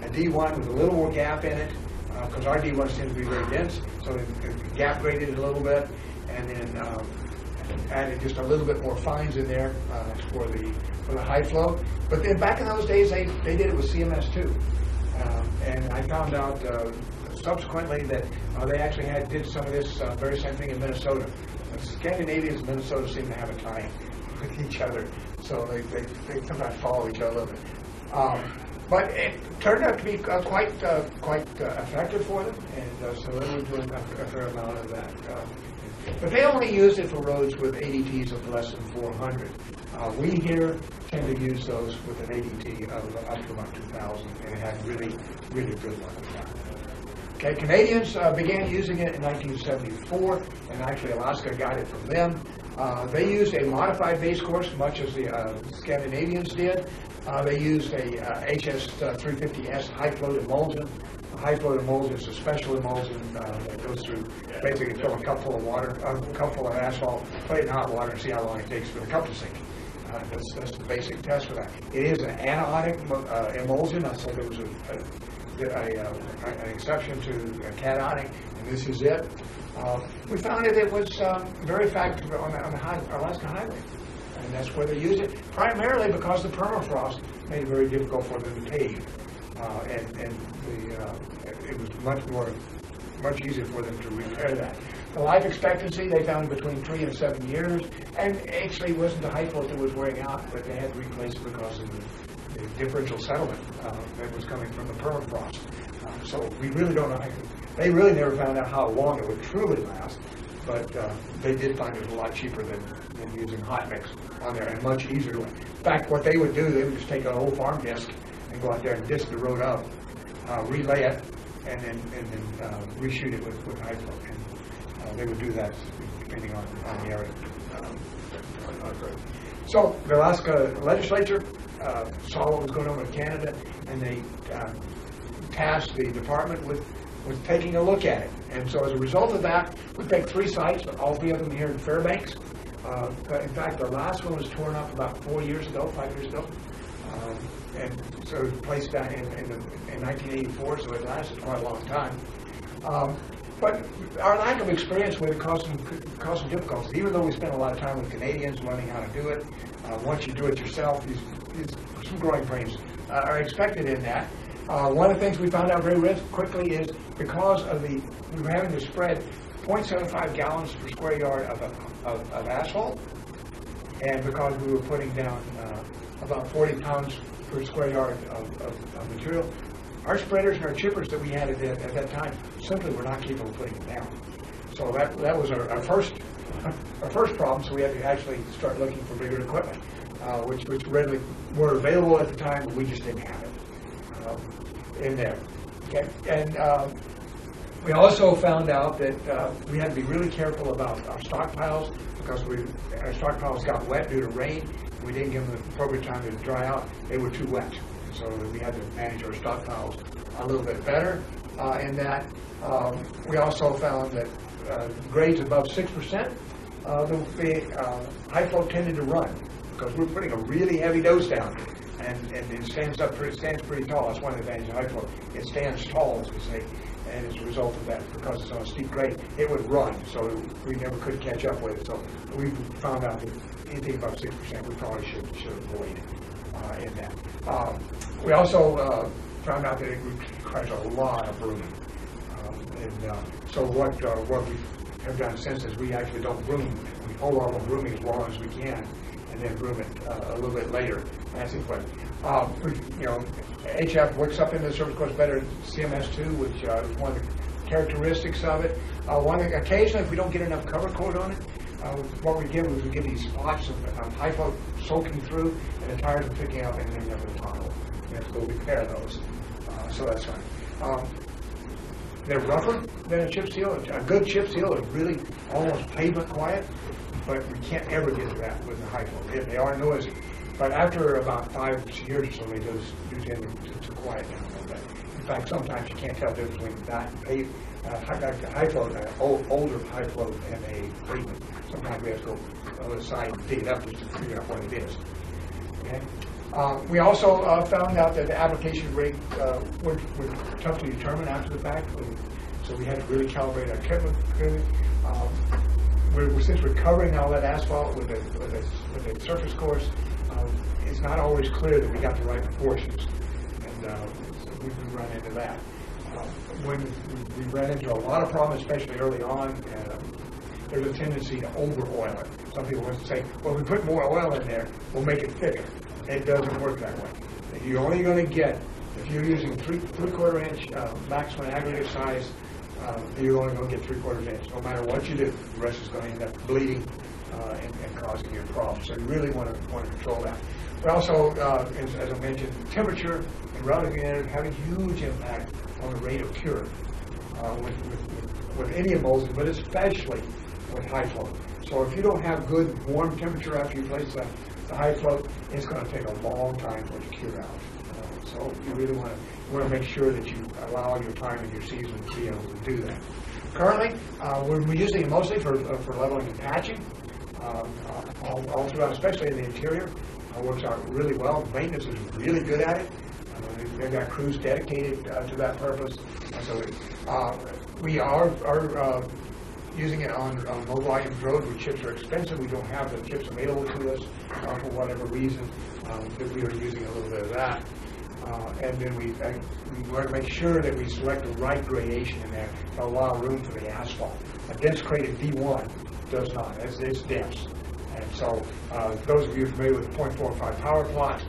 D1 with a little more gap in it, because our D1s tend to be very dense, so it gap graded it a little bit, and then added just a little bit more fines in there for the high flow. But then back in those days, they did it with CMS too, and I found out subsequently that they actually did some of this very same thing in Minnesota. Scandinavia and Minnesota seem to have a tie with each other, so they sometimes follow each other a little bit. But it turned out to be quite effective for them, and so they were doing a fair amount of that. But they only used it for roads with ADTs of less than 400. We here tend to use those with an ADT of up to about 2,000, and it had really, really good luck with that. Okay, Canadians began using it in 1974, and actually Alaska got it from them. They used a modified base course, much as the Scandinavians did. They used a HS350S high float emulsion. A high float emulsion is a special emulsion that goes through, basically fill a cup full of water, a cup full of asphalt, put it in hot water and see how long it takes for the cup to sink. That's the basic test for that. It is an anionic emulsion. I said there was an exception to a cationic, and this is it. We found that it was very effective on the Alaska Highway, and that's where they use it, primarily because the permafrost made it very difficult for them to pave, and it was much easier for them to repair that. The life expectancy they found between 3 and 7 years, and actually it wasn't the high float that was wearing out, but they had to replace it because of the differential settlement that was coming from the permafrost. So we really don't know. They really never found out how long it would truly last, but they did find it was a lot cheaper than using hot mix on there, and much easier to. In fact, what they would do, they would just take an old farm disc and go out there and disc the road up, relay it, and then reshoot it with high float. And they would do that depending on the area. So the Alaska legislature saw what was going on with Canada, and they tasked the department with taking a look at it. And so as a result of that, we picked 3 sites, all 3 of them here in Fairbanks. In fact, the last one was torn up about 5 years ago. And so it was placed down in 1984, so it lasted quite a long time. But our lack of experience with it caused some difficulties. Even though we spent a lot of time with Canadians learning how to do it, once you do it yourself, some growing pains are expected in that. One of the things we found out very quickly is because of we were having to spread 0.75 gallons per square yard of asphalt, and because we were putting down about 40 pounds per square yard of material, our spreaders and our chippers that we had at that time simply were not capable of putting it down. So that was our first problem. So we had to actually start looking for bigger equipment, which readily were available at the time, but we just didn't have it in there. Okay, and we also found out that we had to be really careful about our stockpiles, because our stockpiles got wet due to rain. We didn't give them the appropriate time to dry out. They were too wet. So we had to manage our stockpiles a little bit better in that. We also found that grades above 6%, the high flow tended to run, because we're putting a really heavy dose down, and it stands pretty tall. That's one advantage of high flow. It stands tall, as we say, and as a result of that, because it's on a steep grade, it would run, so we never could catch up with it. So we found out that anything above 6%, we probably should avoid in that. We also found out that it requires a lot of brooming. So what we have done since is we actually don't broom. We hold off on brooming as long as we can, and then broom it a little bit later. That's the question. HF works up into the surface course better than CMS2, which is one of the characteristics of it. Occasionally, if we don't get enough cover coat on it, what we give is we give these spots of high flow soaking through, and the tires are picking up, and they're never tolerable. We have to go repair those, so that's fine. They're rougher than a chip seal. A good chip seal is really almost pavement quiet. but we can't ever get to that with the high flow. They are noisy, but after about 5 years or so, they do tend to quiet down a little bit. In fact, sometimes you can't tell the difference between that and high float, older high float, and a pavement. Sometimes we have to go on the side and dig it up just to figure out what it is. Okay. We also found out that the application rate were tough to determine after the fact, so we had to really calibrate our equipment. Since we're covering all that asphalt with a surface course, it's not always clear that we got the right proportions, and so we run into that. When we ran into a lot of problems, especially early on, there's a tendency to over-oil it. Some people want to say, well, if we put more oil in there, we'll make it thicker. It doesn't work that way. You're only going to get, if you're using 3/4 inch maximum aggregate size, you're only going to get 3/4 inch. No matter what you do, the rest is going to end up bleeding and causing you a problem. So you really want to control that. But also, as I mentioned, temperature and relative humidity have a huge impact on the rate of cure with any emulsion, but especially with high flow. So if you don't have good warm temperature after you place the high flow, it's going to take a long time for it to cure out. So you really want to make sure that you allow your time in your season to be able to do that. Currently, we're using it mostly for leveling and patching, all throughout, especially in the interior. It works out really well. Maintenance is really good at it. They've got crews dedicated to that purpose. So we are using it on Mobile Items Road, where chips are expensive. We don't have the chips available to us for whatever reason. That we are using a little bit of that. And then we want to make sure that we select the right gradation in there to allow room for the asphalt. A dense graded D1 does not. It's dense. And so those of you familiar with the 0.45 power plots,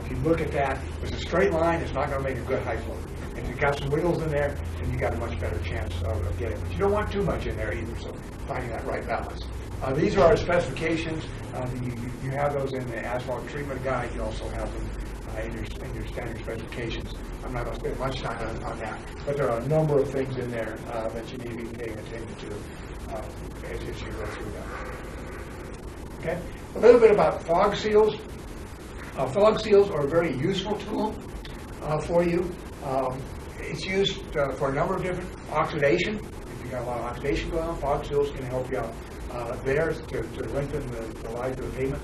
if you look at that, if it's a straight line, it's not going to make a good high flow. If you've got some wiggles in there, then you've got a much better chance of getting it. But you don't want too much in there either, so finding that right balance. These are our specifications. You have those in the asphalt treatment guide. You also have them in your standard specifications. I'm not going to spend much time on that, but there are a number of things in there that you need to be paying attention to as you go through that. Okay, a little bit about fog seals. Fog seals are a very useful tool for you. It's used for a number of different oxidation. If you've got a lot of oxidation going on, fog seals can help you out there to lengthen the life of the pavement.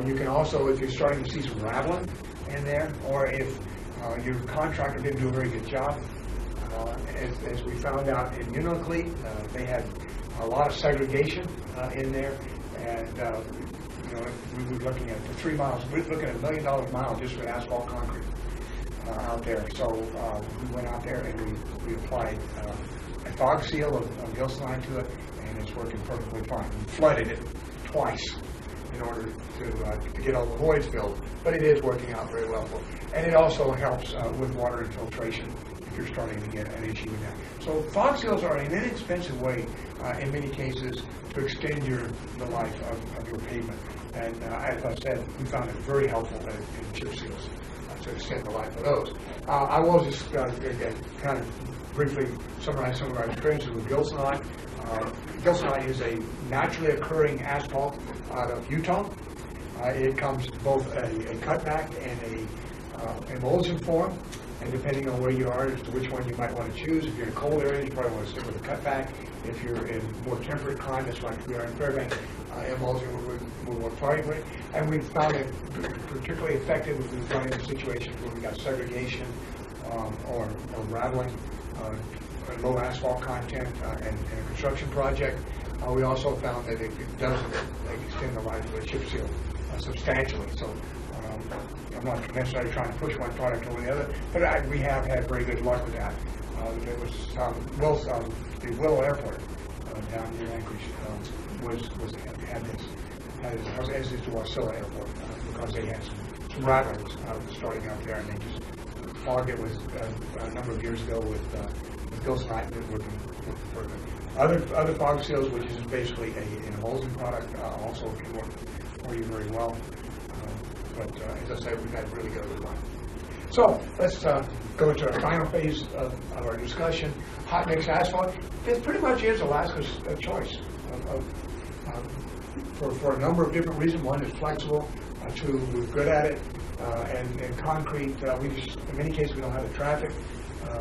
You can also, if you're starting to see some rattling in there, or if your contractor didn't do a very good job, as we found out in Unalakleet, they had a lot of segregation in there, and we were looking at the 3 miles. We were looking at $1 million a mile just for asphalt concrete out there. So we went out there and we applied a fog seal of Gilson to it, and it's working perfectly fine. We flooded it twice in order to get all the voids filled, but it is working out very well for it. And it also helps with water infiltration if you're starting to get an issue with that. So fog seals are an inexpensive way, in many cases, to extend the life of your pavement. And as I said, we found it very helpful in chip seals to extend the life of those. I will just kind of briefly summarize some of our experiences with Gilsonite. Gilsonite is a naturally occurring asphalt out of Utah. It comes both a cutback and a emulsion form, and depending on where you are as to which one you might want to choose. If you're in a cold area, you probably want to stick with a cutback. If you're in more temperate climates like we are in Fairbanks, emulsion will work fine with it. And we found it particularly effective if we run into situations where we got segregation or rattling, low asphalt content in a construction project. We also found that it does extend the life of the chip seal substantially. So I'm not necessarily trying to push one product over the other, but we have had very good luck with that. There was the Willow Airport down near Anchorage had this, as did the Wasilla Airport, because they had some rattlings starting out there, and they just fogged it with a number of years ago with Gilsonite working perfect. Other fog seals, which is basically an emulsion product, also can work for you very well. But as I said, we've had really good luck. So let's go to our final phase of our discussion. Hot mix asphalt. This pretty much is Alaska's choice of for a number of different reasons. One is flexible, two, we're good at it, and concrete, we just, in many cases, we don't have the traffic,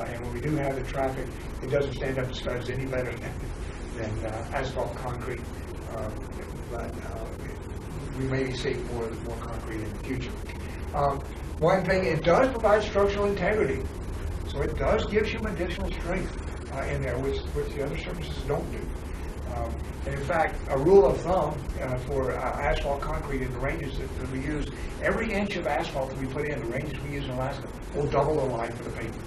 and when we do have the traffic, it doesn't stand up to studs any better than asphalt concrete, but we may be seeing more concrete in the future. One thing, it does provide structural integrity, so it does give some additional strength in there, which the other surfaces don't do. And in fact, a rule of thumb for asphalt concrete in the ranges that we use, every inch of asphalt that we put in, the ranges we use in Alaska, will double the line for the pavement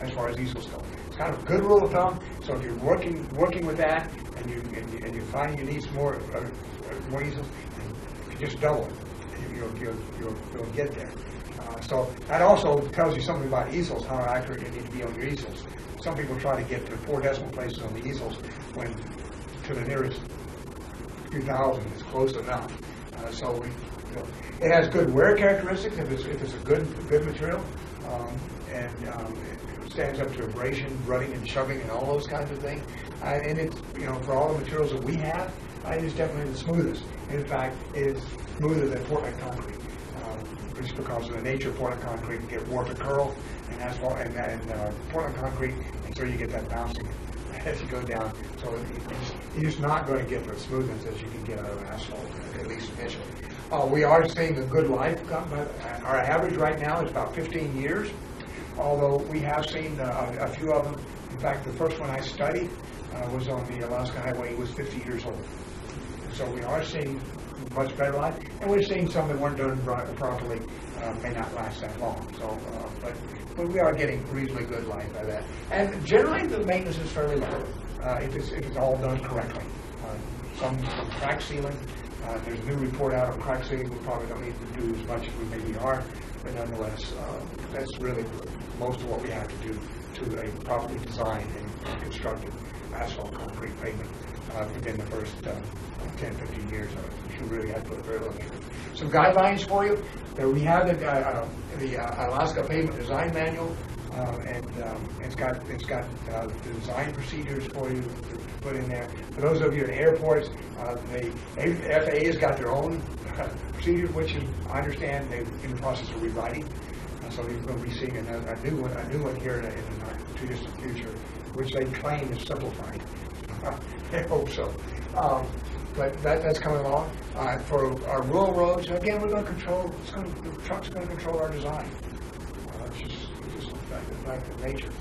as far as easels go. It's kind of a good rule of thumb, so if you're working with that and you find you need some more easels, if you just double it, you'll get there. So that also tells you something about easels, how accurate you need to be on your easels. Some people try to get to 4 decimal places on the easels when to the nearest few thousand is close enough. So it has good wear characteristics if it's a good material, and it stands up to abrasion, rutting, and shoving, and all those kinds of things. And it's, for all the materials that we have, it is definitely the smoothest. In fact, it is smoother than Portland concrete. Just because of the nature of Portland concrete, you get warp and curl, and asphalt and Portland concrete, and so you get that bouncing as you go down. So you're just not going to get the smoothness as you can get out of asphalt, at least initially. We are seeing a good life. Our average right now is about 15 years, although we have seen a few of them. In fact, the first one I studied was on the Alaska Highway. It was 50 years old. So we are seeing much better life, and we're seeing some that weren't done properly may not last that long. So, but we are getting reasonably good life out of that. And generally, the maintenance is fairly low if it's all done correctly. Some crack sealing. There's a new report out on crack sealing. We probably don't need to do as much as we maybe are, but nonetheless, that's really most of what we have to do to a properly designed and constructed asphalt concrete pavement within the first 10, 15 years. You really have to put very little effort. Some guidelines for you. We have the Alaska Pavement Design Manual, and it's got the design procedures for you to put in there. For those of you in airports, the FAA has got their own procedures, which is, I understand they're in the process of rewriting. So you're going to be seeing a new one here in the not too distant future, which they claim is simplified. I hope so. But that's coming along. For our rural roads, again, we're going to control. The truck's going to control our design. It's just a fact of nature.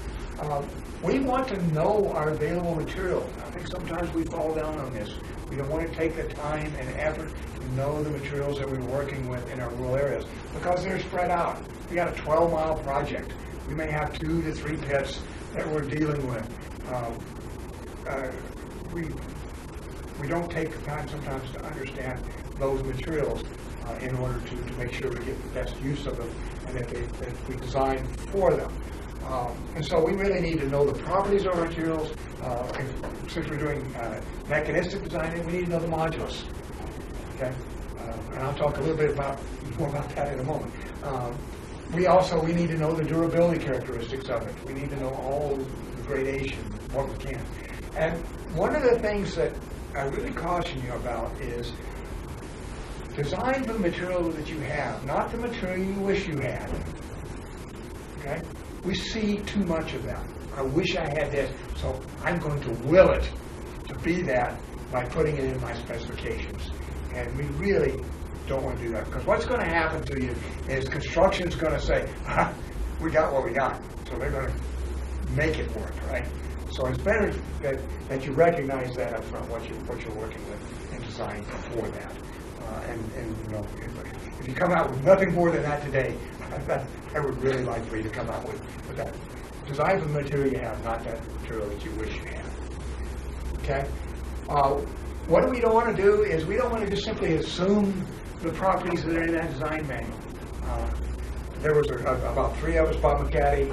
We want to know our available material. I think sometimes we fall down on this. We don't want to take the time and effort to know the materials that we're working with in our rural areas because they're spread out. We got a 12-mile project. We may have 2 to 3 pits that we're dealing with. We don't take the time sometimes to understand those materials in order to make sure we get the best use of them and that we design for them. And so we really need to know the properties of our materials. Since we're doing mechanistic designing, we need to know the modulus. Okay, and I'll talk a little bit more about that in a moment. We need to know the durability characteristics of it. We need to know all the gradation, what we can. And one of the things that I really caution you about is design the material that you have, not the material you wish you had. Okay? We see too much of that. I wish I had this, so I'm going to will it to be that by putting it in my specifications. And we really don't want to do that, because what's going to happen to you is construction's going to say, we got what we got, so they're going to make it work, right? So it's better that you recognize that up front, what you're working with, and design for that. If you come out with nothing more than that today, I would really like for you to come out with that. Design for the material you have, not that material that you wish you had. Okay? What we don't want to do is we don't want to just simply assume the properties that are in that design manual. There was about 3 of us, Bob McCaddy,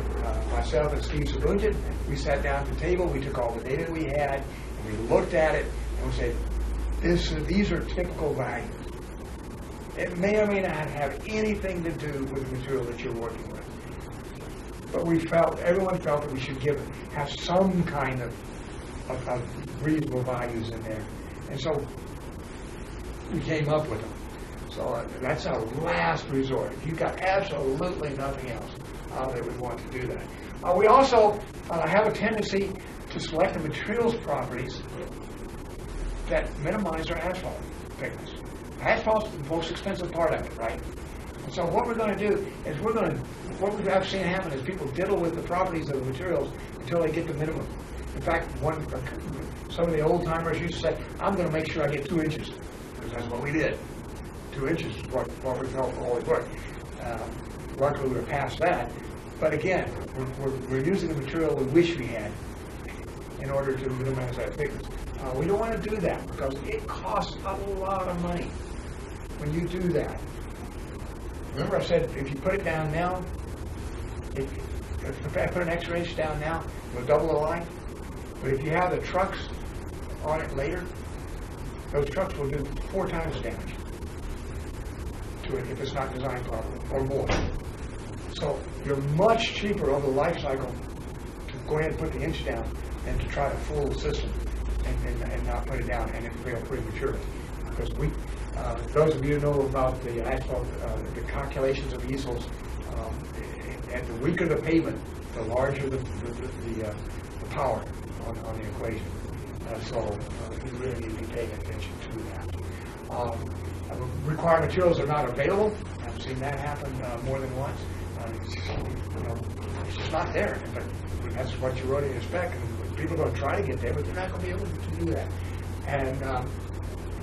myself, and Steve Sabunjan. We sat down at the table, we took all the data we had, and we looked at it, and we said, these are typical values. It may or may not have anything to do with the material that you're working with. But everyone felt that we should have some kind of reasonable values in there. And so we came up with them. So that's our last resort. If you've got absolutely nothing else out there, we want to do that. We also have a tendency to select the materials properties that minimize our asphalt thickness. Asphalt's the most expensive part of it, right? And so what we're going to do is what we've actually seen happen is people diddle with the properties of the materials until they get the minimum. In fact, some of the old timers used to say, I'm going to make sure I get 2 inches, because that's what we did. 2 inches is what we felt always worked. Luckily, we're past that. But again, we're using the material we wish we had in order to minimize that thickness. We don't want to do that because it costs a lot of money when you do that. Remember I said if you put it down now, if I put an X-ray down now, we'll double the line. But if you have the trucks on it later, those trucks will do 4 times the damage to it if it's not designed properly, or more. So you're much cheaper over the life cycle to go ahead and put the inch down and to try to fool the system and not put it down and it fail prematurely. Because those of you who know about the asphalt, the calculations of easels, and the weaker the pavement, the larger the power on the equation. So you really need to be paying attention to that. Required materials are not available. I've seen that happen more than once. It's just not there. But that's what you wrote in your spec. And people are going to try to get there, but they're not going to be able to do that. And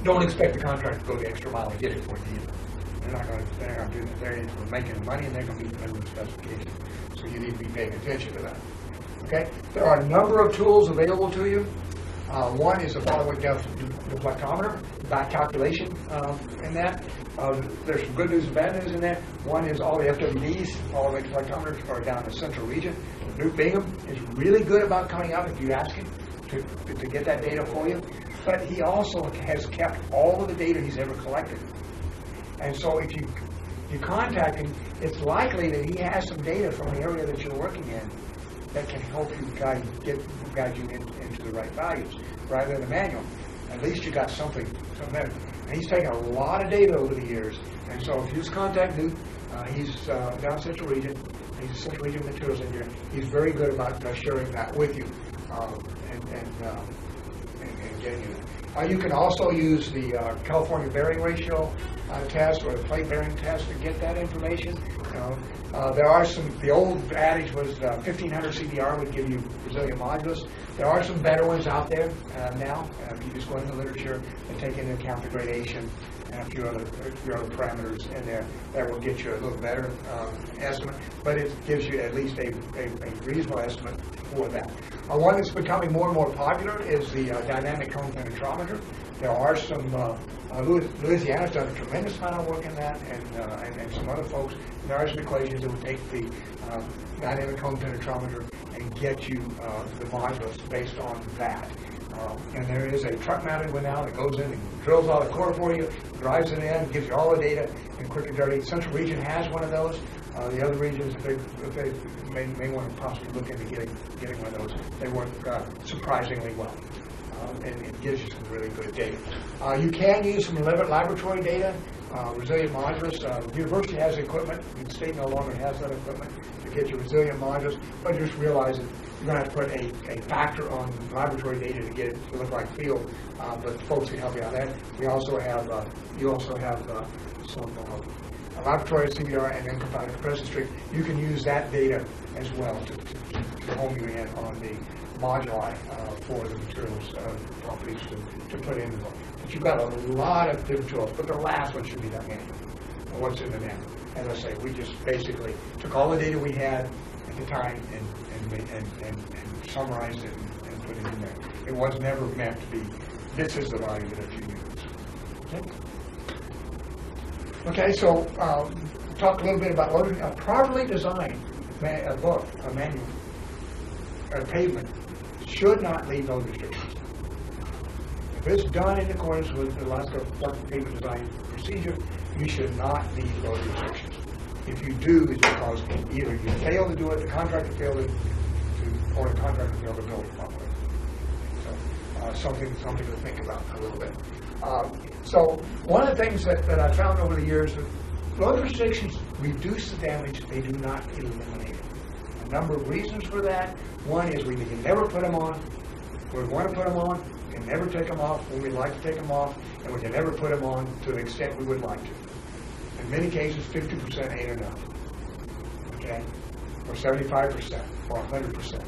don't expect the contractor to go the extra mile and get it for you either. They're not going to do that. They're making money and they're going to be under the specifications. So you need to be paying attention to that. Okay? There are a number of tools available to you. One is a follow-up deflectometer, back calculation in that. There's some good news and bad news in that. One is all the FWDs, follow-up deflectometers, are down in the central region. Newt Bingham is really good about coming up if you ask him to get that data for you. But he also has kept all of the data he's ever collected. And so if you contact him, it's likely that he has some data from the area that you're working in that can help you guide you into the right values, rather than a manual. At least you got something there. And he's taken a lot of data over the years. And so if you just contact Newt, he's down Central Region. He's a Central Region Materials Engineer. He's very good about sharing that with you and getting you there. You can also use the California bearing ratio test or the plate bearing test to get that information. There are the old adage was 1500 CBR would give you resilient modulus. There are some better ones out there now. If you just go into the literature and take into account the gradation and a few other parameters in there, that will get you a little better estimate, but it gives you at least a reasonable estimate for that. One that's becoming more and more popular is the dynamic cone penetrometer. There are some, Louisiana's done a tremendous amount of work in that, and some other folks. There are some equations that would take the dynamic cone penetrometer and get you the modulus based on that. And there is a truck-mounted one now that goes in and drills all the core for you, drives it in, gives you all the data, and quick and dirty. Central Region has one of those. The other regions, if they may want to possibly look into getting one of those, they work surprisingly well. And it gives you some really good data. You can use some laboratory data, resilient modulus. The university has equipment. The state no longer has that equipment to get your resilient modulus, but just realize that you're going to have to put a factor on laboratory data to get it to look like field. But folks can help you on that. We also have, some laboratory CBR and then combined compression strength. You can use that data as well to home you in on the moduli for the materials properties to put in. But you've got a lot of different tools, but the last one should be that manual. What's in the manual? As I say, we just basically took all the data we had at the time and summarized it and put it in there. It was never meant to be, this is the value that you use. Okay? Okay, so talk a little bit about loading. A properly designed a manual, a pavement, should not leave load restrictions. If it's done in accordance with the Alaska Park Pavement Design Procedure, you should not leave load restrictions. If you do, it's because either you fail to do it, the contractor failed or the contractor failed to build it properly. So something to think about a little bit. So one of the things that I found over the years, that load restrictions reduce the damage, they do not eliminate it. A number of reasons for that. One is we can never put them on where we want to put them on, and never take them off when we'd like to take them off, and we can never put them on to the extent we would like to. In many cases, 50% ain't enough. Okay? Or 75%, or 100%.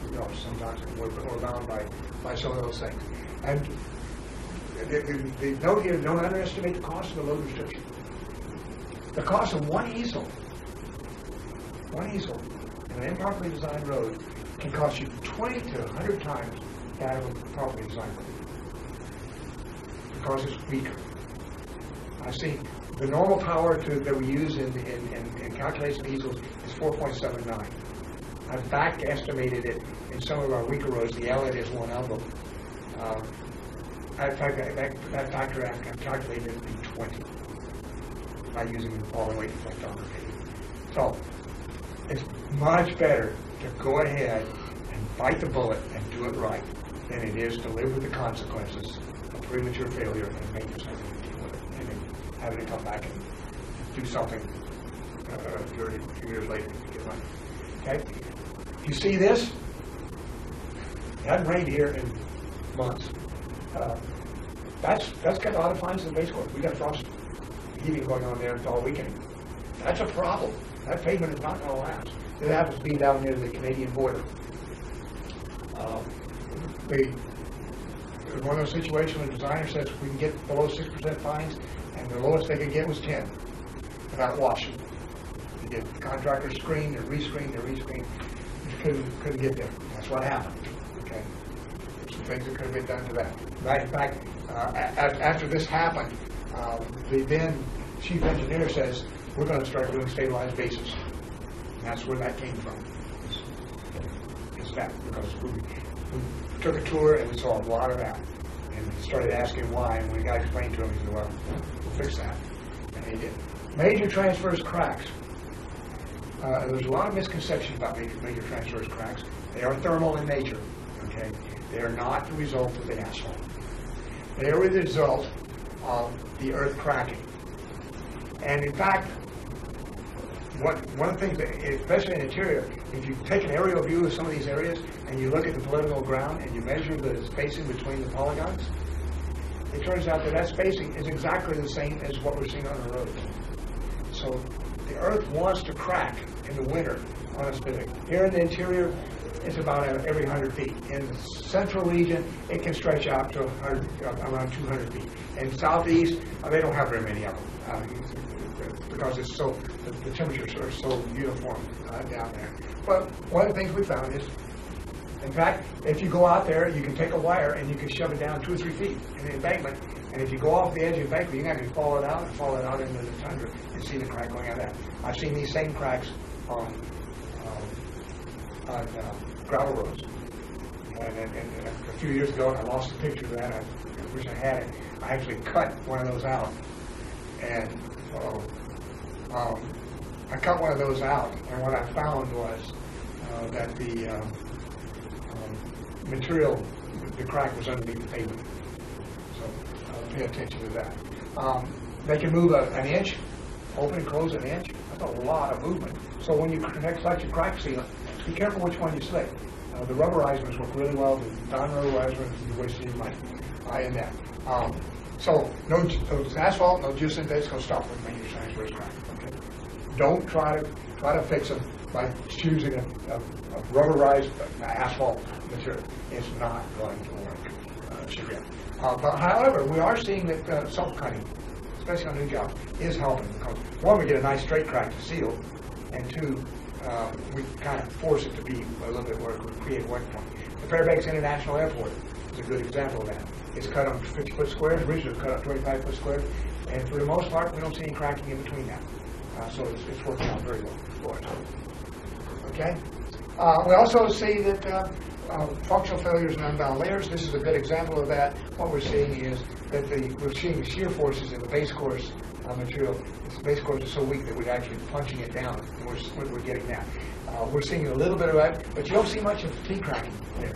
You know, sometimes we're bound by some of those things. And the note here, don't underestimate the cost of the load restriction. The cost of one easel in an improperly designed road can cost you 20 to 100 times that of a properly designed road. Because it's weaker. I see the normal power that we use in calculation easels is 4.79. I've back estimated it in some of our weaker roads. The Elliott is one of them. In fact, that factor I've calculated it to be 20 by using the falling weight deflectography. So it's much better to go ahead and bite the bullet and do it right than it is to live with the consequences of premature failure and maintenance having to deal with it, and then having to come back and do something a few years later to get money. Okay? You see this? It hasn't rained here in months. That's got a lot of fines in the base course. We got frost heaving going on there all weekend. That's a problem. That pavement is not going to last. It happens to be down near the Canadian border. One of those situations where the designer says we can get below 6% fines, and the lowest they could get was 10 without washing. They get contractors screened, they're rescreened, couldn't get there. That's what happened. Okay, there's some things that could have been done to that. In fact, after this happened, the then chief engineer says we're going to start doing stabilized bases. And that's where that came from. It's that, because we took a tour and we saw a lot of that, and started asking why. And when the guy explained to him, he said, "Well, we'll fix that," and he did. Major transverse cracks. There's a lot of misconceptions about major transverse cracks. They are thermal in nature. Okay, they are not the result of the asphalt. They are the result of the earth cracking. And in fact, one of the things, that, especially in the interior, if you take an aerial view of some of these areas and you look at the political ground and you measure the spacing between the polygons, it turns out that spacing is exactly the same as what we're seeing on the roads. So the earth wants to crack in the winter on a specific. Here in the interior, it's about every 100 feet. In the central region, it can stretch out to around 200 feet. In the southeast, they don't have very many of them because it's so the temperatures are so uniform down there. But one of the things we found is, in fact, if you go out there, you can take a wire and you can shove it down 2 or 3 feet in the embankment. And if you go off the edge of the embankment, you can actually fall it out into the tundra and see the crack going out of that. I've seen these same cracks on gravel roads. And a few years ago, and I lost a picture of that. I wish I had it. I actually cut one of those out. And I cut one of those out, and what I found was that the material, the crack was underneath the pavement. So pay attention to that. They can move an inch, open and close an inch. That's a lot of movement. So when you select your crack sealant, be careful which one you select. The rubberizers work really well. The non-rubberizer, you're wasting your money in that. So no asphalt, no geosynthetics going to stop with major transverse crack. Okay. Don't try to fix them by choosing a rubberized asphalt material. It's not going to work. But however, we are seeing that self-cutting, especially on new jobs, is helping because one, we get a nice straight crack to seal, and two, we kind of force it to be a little bit where we create work point. The Fairbanks International Airport is a good example of that. It's cut on 50-foot squares, originally cut on 25-foot squares, and for the most part, we don't see any cracking in between that. So it's working out very well for us. Okay? We also see that functional failures and unbound layers. This is a good example of that. What we're seeing is that we're seeing the shear forces in the base course material. This base course is so weak that we're actually punching it down, and we're getting that. We're seeing a little bit of that, but you don't see much of fatigue cracking there.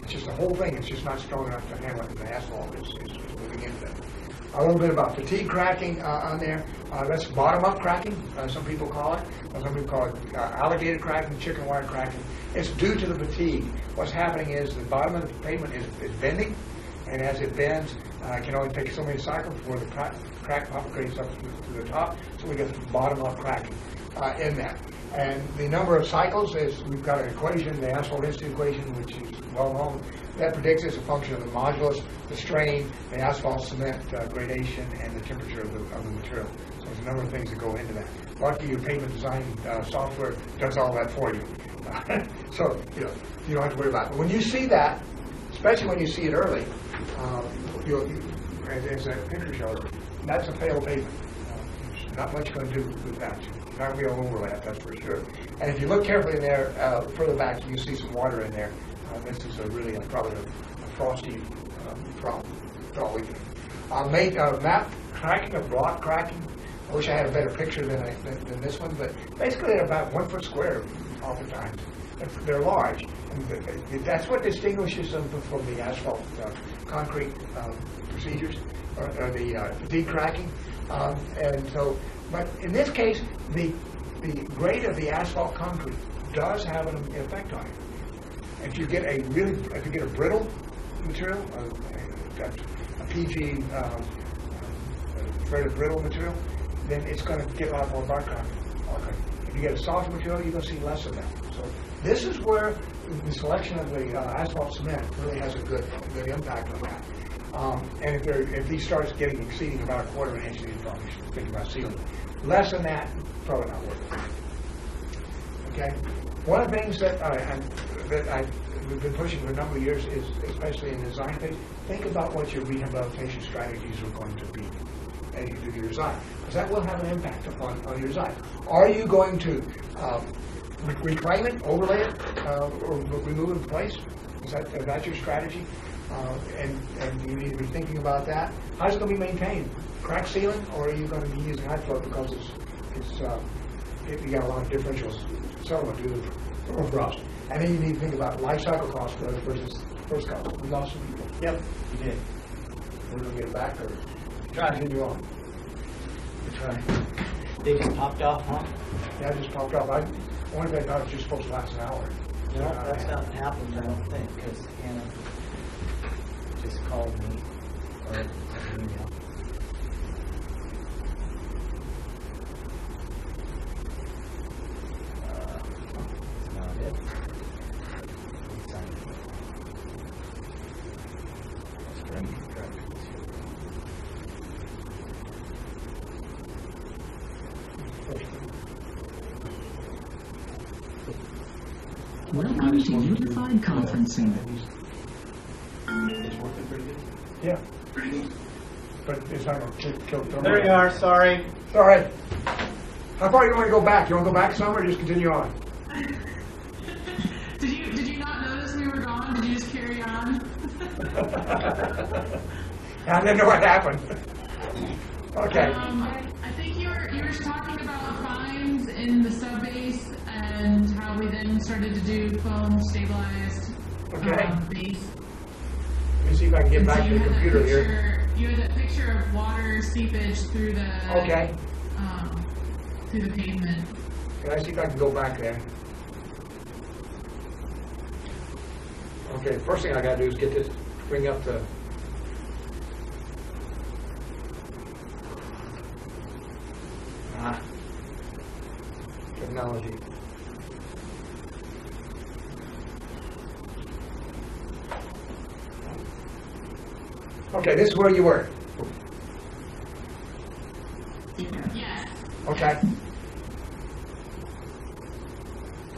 It's just the whole thing. It's just not strong enough to handle it. The asphalt is moving going into it. A little bit about fatigue cracking on there. That's bottom-up cracking, some people call it. Some people call it alligator cracking, chicken wire cracking. It's due to the fatigue. What's happening is the bottom of the pavement is bending, and as it bends, it can only take so many cycles before the crack propagates up to the top. So we get bottom-up cracking in that. And the number of cycles is, we've got an equation, the Asphalt Institute equation, which is well known, that predicts as a function of the modulus, the strain, the asphalt cement gradation, and the temperature of the material. So there's a number of things that go into that. Lucky your pavement design software does all that for you. So you don't have to worry about it. But when you see that, especially when you see it early, as that picture shows, that's a failed pavement. There's not much going to do with that. It's not going to be an overlap, that's for sure. And if you look carefully in there, further back, you see some water in there. This is probably a frosty problem. That's all we can. Map cracking, or block cracking. I wish I had a better picture than this one, but basically they're about 1 foot square oftentimes. They're large. And that's what distinguishes them from the asphalt concrete procedures, or the fatigue cracking. And so, but in this case, the grade of the asphalt concrete does have an effect on it. If you get a brittle material, a PG threaded brittle material, then it's going to get a lot more bar cracking. Okay. If you get a soft material, you're going to see less of that. So this is where the selection of the asphalt cement really has a good impact on that. And if he starts exceeding about 1/4 inch, you probably should think about sealing. Less than that, probably not worth it. Okay. One of the things that we've been pushing for a number of years is, especially in the design phase, think about what your rehabilitation strategies are going to be as you do your design, because that will have an impact on your design. Are you going to reclaim it, overlay it, or remove it in place? Is that your strategy? And you need to be thinking about that. How's it going to be maintained? Crack sealing, or are you going to be using high flow because you got a lot of differentials settlement due to permafrost? And then you need to think about life cycle costs for those versus first cost. We lost some people. Yep, you did. We're going to get it back, or Try. continue on? We tried. They just popped off, huh? Yeah, it just popped off. I wonder if I thought it was just supposed to last an hour. No, that's not what happened, I don't think, because Hannah just called me or sent an email. That's not it. It's on. That's correct. Welcome to Unified Conferencing. It's working pretty good. Yeah. But it's not going to kill the There you are, sorry. Sorry. How far do you want to go back? You want to go back some, or just continue on? Did you not notice we were gone? Did you just carry on? I didn't know what happened. Okay. I think you were talking about fines in the sub-base and how we then started to do foam stabilized Okay. base. Let me see if I can get And so back to you the had that computer here. picture- You had that picture of water seepage through the Okay. through the pavement. Can I see if I can go back there? Okay, first thing I gotta do is get this, bring up the... Technology. Okay, this is where you were. Yes. Okay.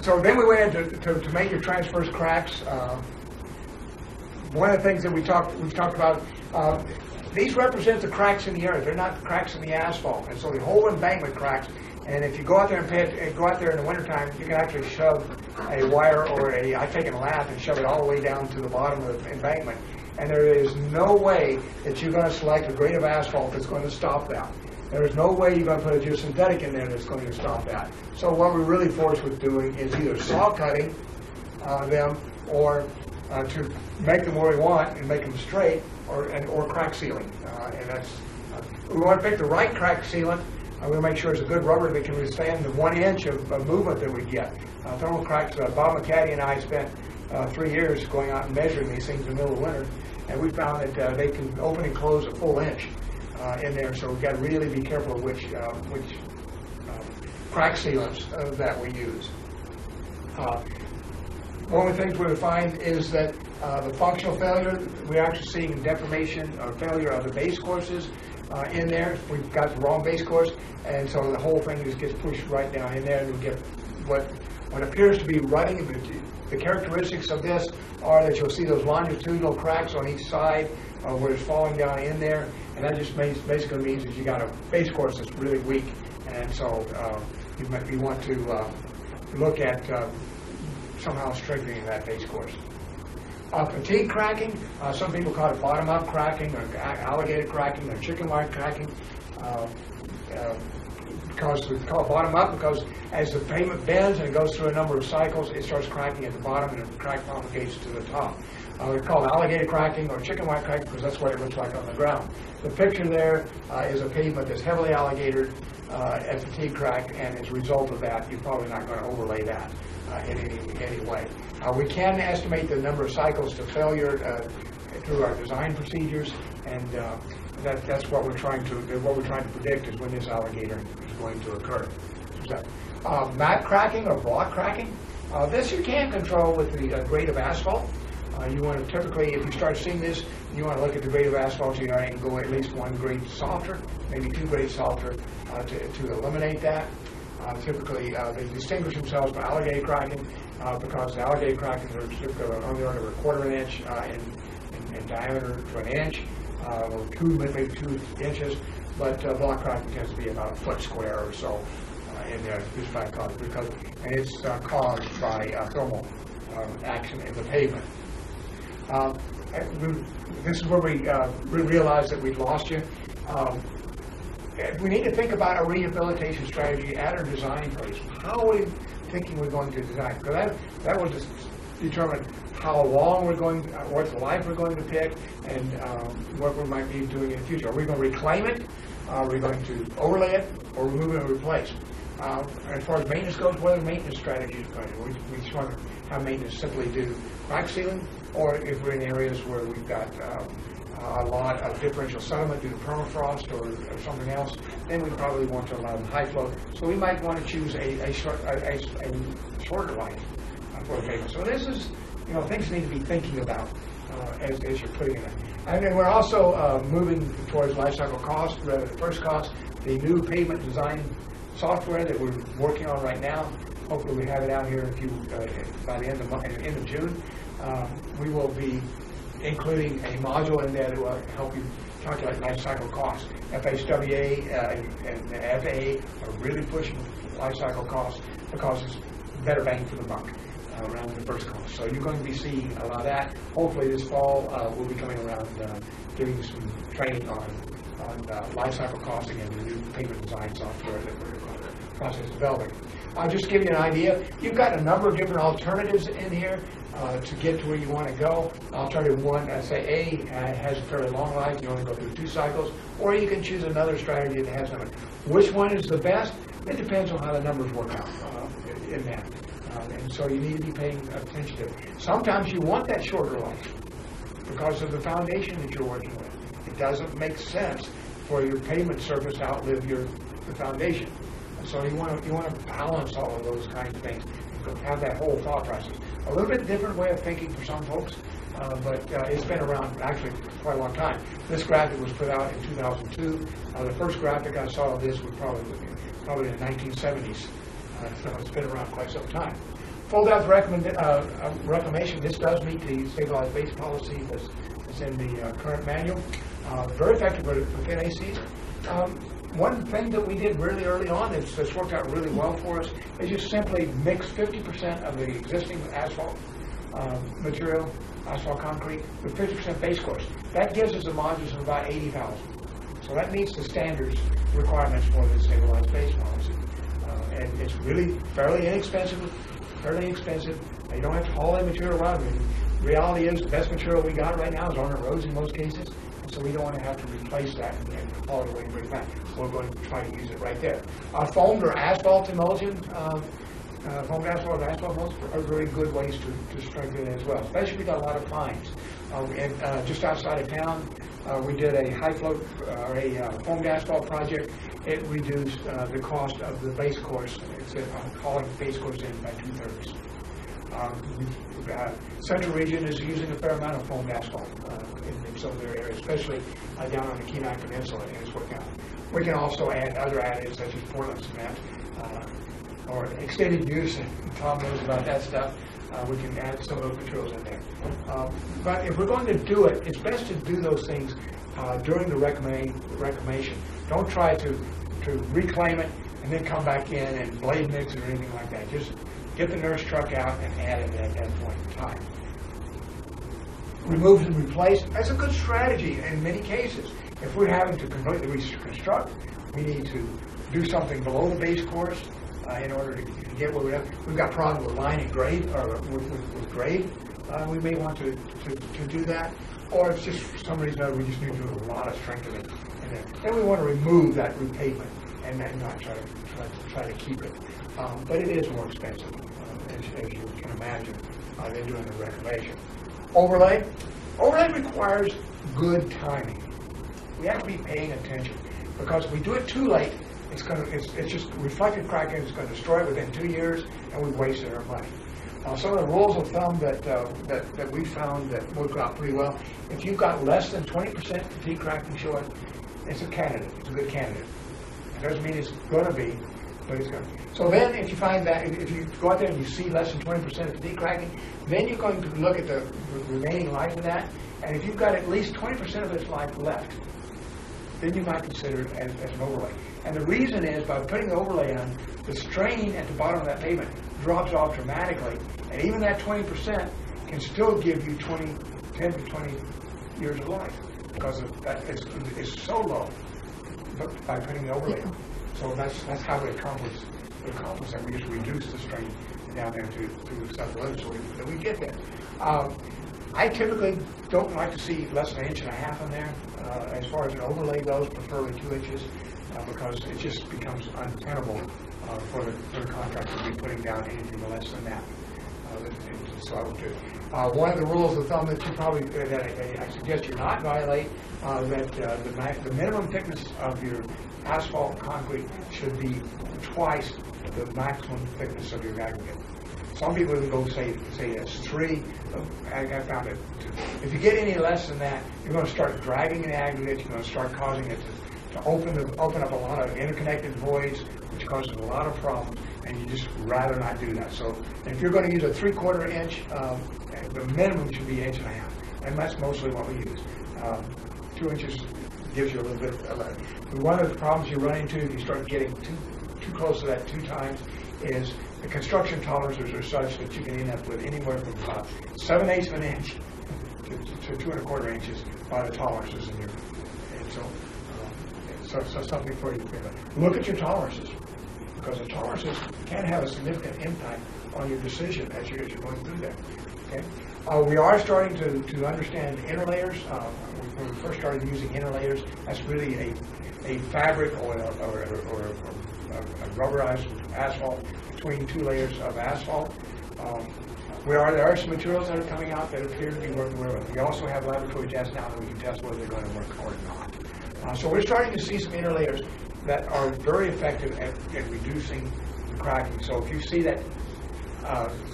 So then we went into to make your transverse cracks. One of the things that we've talked about, these represent the cracks in the earth. They're not cracks in the asphalt. And so the whole embankment cracks. And if you go out there and go out there in the wintertime, you can actually shove a wire or I take a lath and shove it all the way down to the bottom of the embankment. And there is no way that you're going to select a grade of asphalt that's going to stop that. There is no way you're going to put a geosynthetic in there that's going to stop that. So what we're really forced with doing is either saw cutting them, or to make them where we want and make them straight, or crack sealing. And that's, we want to pick the right crack sealant. We'll make sure it's a good rubber that can withstand the 1 inch of movement that we get. Thermal cracks, Bob McCaddy and I spent 3 years going out and measuring these things in the middle of winter, and we found that they can open and close a full inch in there, so we've got to really be careful of which crack sealants that we use. One of the things we find is that the functional failure, we're actually seeing deformation or failure of the base courses in there. We've got the wrong base course, and so the whole thing just gets pushed right down in there, and we get what appears to be rutting. The characteristics of this are that you'll see those longitudinal cracks on each side where it's falling down in there, and that just basically means that you got a base course that's really weak, and so you want to look at somehow strengthening that base course. Fatigue cracking, some people call it bottom-up cracking, or alligator cracking, or chicken wire cracking. Because we call it bottom-up because as the pavement bends and it goes through a number of cycles, it starts cracking at the bottom and the crack propagates to the top. We call it alligator cracking or chicken wire cracking because that's what it looks like on the ground. The picture there is a pavement that's heavily alligatored at fatigue crack, and as a result of that, you're probably not going to overlay that in any way. We can estimate the number of cycles to failure through our design procedures, and that's what we're trying to predict is when this alligator is going to occur. So, mat cracking or block cracking, this you can control with the grade of asphalt. You want to typically, if you start seeing this, you want to look at the grade of asphalt. You want to go at least 1 grade softer, maybe 2 grades softer to eliminate that. Typically, they distinguish themselves by alligator cracking because the alligator cracking are typically on the order of 1/4 inch in diameter to 1 inch, or maybe 2 inches, but block cracking tends to be about 1 foot square or so in there, just by because and it's caused by thermal action in the pavement. This is where we realize that we've lost you. We need to think about a rehabilitation strategy at our design phase. How are we thinking we're going to design? Because that will just determine how long we're going, what life we're going to pick, and what we might be doing in the future. Are we going to reclaim it? Are we going to overlay it, or remove it and replace? As far as maintenance goes, what are the maintenance strategies going to be? We just want to have maintenance simply do crack sealing, or if we're in areas where we've got a lot of differential settlement due to permafrost or something else, then we probably want to allow the high flow. So we might want to choose a shorter life for the pavement. So this is, things you need to be thinking about as you're putting it in. And then we're also moving towards life cycle cost rather than first cost. The new pavement design software that we're working on right now, hopefully we have it out here by the end of June. We will be including a module in there that will help you calculate life cycle costs. FHWA and the FAA are really pushing life cycle costs because it's better bang for the buck around the first cost. So you're going to be seeing a lot of that. Hopefully this fall we'll be coming around giving some training on life cycle costing and the new pavement design software that we're in the process of developing. Just to give you an idea, you've got a number of different alternatives in here to get to where you want to go. Alternative one, say A, has a fairly long life, you only go through 2 cycles, or you can choose another strategy that has none. Which one is the best? It depends on how the numbers work out in that. And so you need to be paying attention to it. Sometimes you want that shorter life because of the foundation that you're working with. It doesn't make sense for your pavement surface to outlive the foundation. So you want to balance all of those kinds of things, have that whole thought process. A little bit different way of thinking for some folks, but it's been around actually for quite a long time. This graphic was put out in 2002. The first graphic I saw of this was probably in the 1970s, so it's been around quite some time. Full depth reclamation, this does meet the stabilized base policy that's in the current manual. Very effective with NACs. One thing that we did really early on that's worked out really well for us is just simply mix 50% of the existing asphalt material, asphalt concrete, with 50% base course. That gives us a modulus of about 80,000. So that meets the standards requirements for the stabilized base policy. And it's really fairly inexpensive. You don't have to haul that material around. reality is, the best material we got right now is on the roads in most cases, and so we don't want to have to replace that and haul it away and bring it back. We're going to try to use it right there. Foamed or asphalt emulsion, foamed asphalt or asphalt emulsion are very good ways to strengthen it as well, especially if we got a lot of fines. And just outside of town, we did a high float, or a foamed asphalt project. It reduced the cost of the base course, hauling the base course in by 2/3. Central region is using a fair amount of foamed asphalt in some of their areas, especially down on the Kenai Peninsula, and it's working out. We can also add other additives such as Portland cement or extended use, and Tom knows about that stuff. We can add some of those materials in there. But if we're going to do it, it's best to do those things during the reclamation. Don't try to reclaim it and then come back in and blade mix it or anything like that. Just get the nurse truck out and add it at that point in time. Remove and replace, that's a good strategy in many cases. If we're having to completely reconstruct, we need to do something below the base course in order to get what we have. We've got problems with line and grade, or with grade. We may want to do that. Or it's just for some reason or other, we just need to do a lot of strengthening. And then we want to remove that repavement and not try to keep it. But it is more expensive, as you can imagine, than doing the reclamation. Overlay requires good timing. We have to be paying attention, because if we do it too late, it's just reflective cracking. It's going to destroy it within 2 years, and we've wasted our money. Some of the rules of thumb that we found that work out pretty well. If you've got less than 20% fatigue cracking showing, it's a candidate. It's a good candidate. It doesn't mean it's going to be, but it's going to be. So then, if you find that, if you go out there and you see less than 20% of fatigue cracking, then you're going to look at the remaining life of that, and if you've got at least 20% of its life left, then you might consider it as an overlay. And the reason is, by putting the overlay on, the strain at the bottom of that pavement drops off dramatically, and even that 20% can still give you 10 to 20 years of life, because of that it's so low by putting the overlay on. So that's how we accomplish that. We just reduce the strain down there to several limits so that we get there. I typically don't like to see less than 1.5 inches in there. As far as an overlay goes, preferably 2 inches, because it just becomes untenable for the contractor to be putting down anything less than that. So I would do. One of the rules of thumb that you probably that I suggest you not violate, that the minimum thickness of your asphalt concrete should be twice the maximum thickness of your aggregate. Some people will go say it's 3. I found it. If you get any less than that, you're going to start dragging the aggregate. You're going to start causing it to open up a lot of interconnected voids, which causes a lot of problems. And you just rather not do that. So if you're going to use a 3/4 inch, the minimum should be 1.5 inches, and that's mostly what we use. 2 inches gives you a little bit of one of the problems you run into if you start getting too close to that 2 times is the construction tolerances are such that you can end up with anywhere from 7/8 of an inch to 2 1/4 inches by the tolerances in your. And so something for you to think about. Look at your tolerances, because the tolerances can have a significant impact on your decision as you're going through that. Okay, we are starting to understand interlayers. When we first started using interlayers, that's really a fabric or a rubberized asphalt between 2 layers of asphalt. There are some materials that are coming out that appear to be working well. We also have laboratory tests now that we can test whether they're going to work or not. So we're starting to see some interlayers that are very effective at reducing the cracking. So if you see that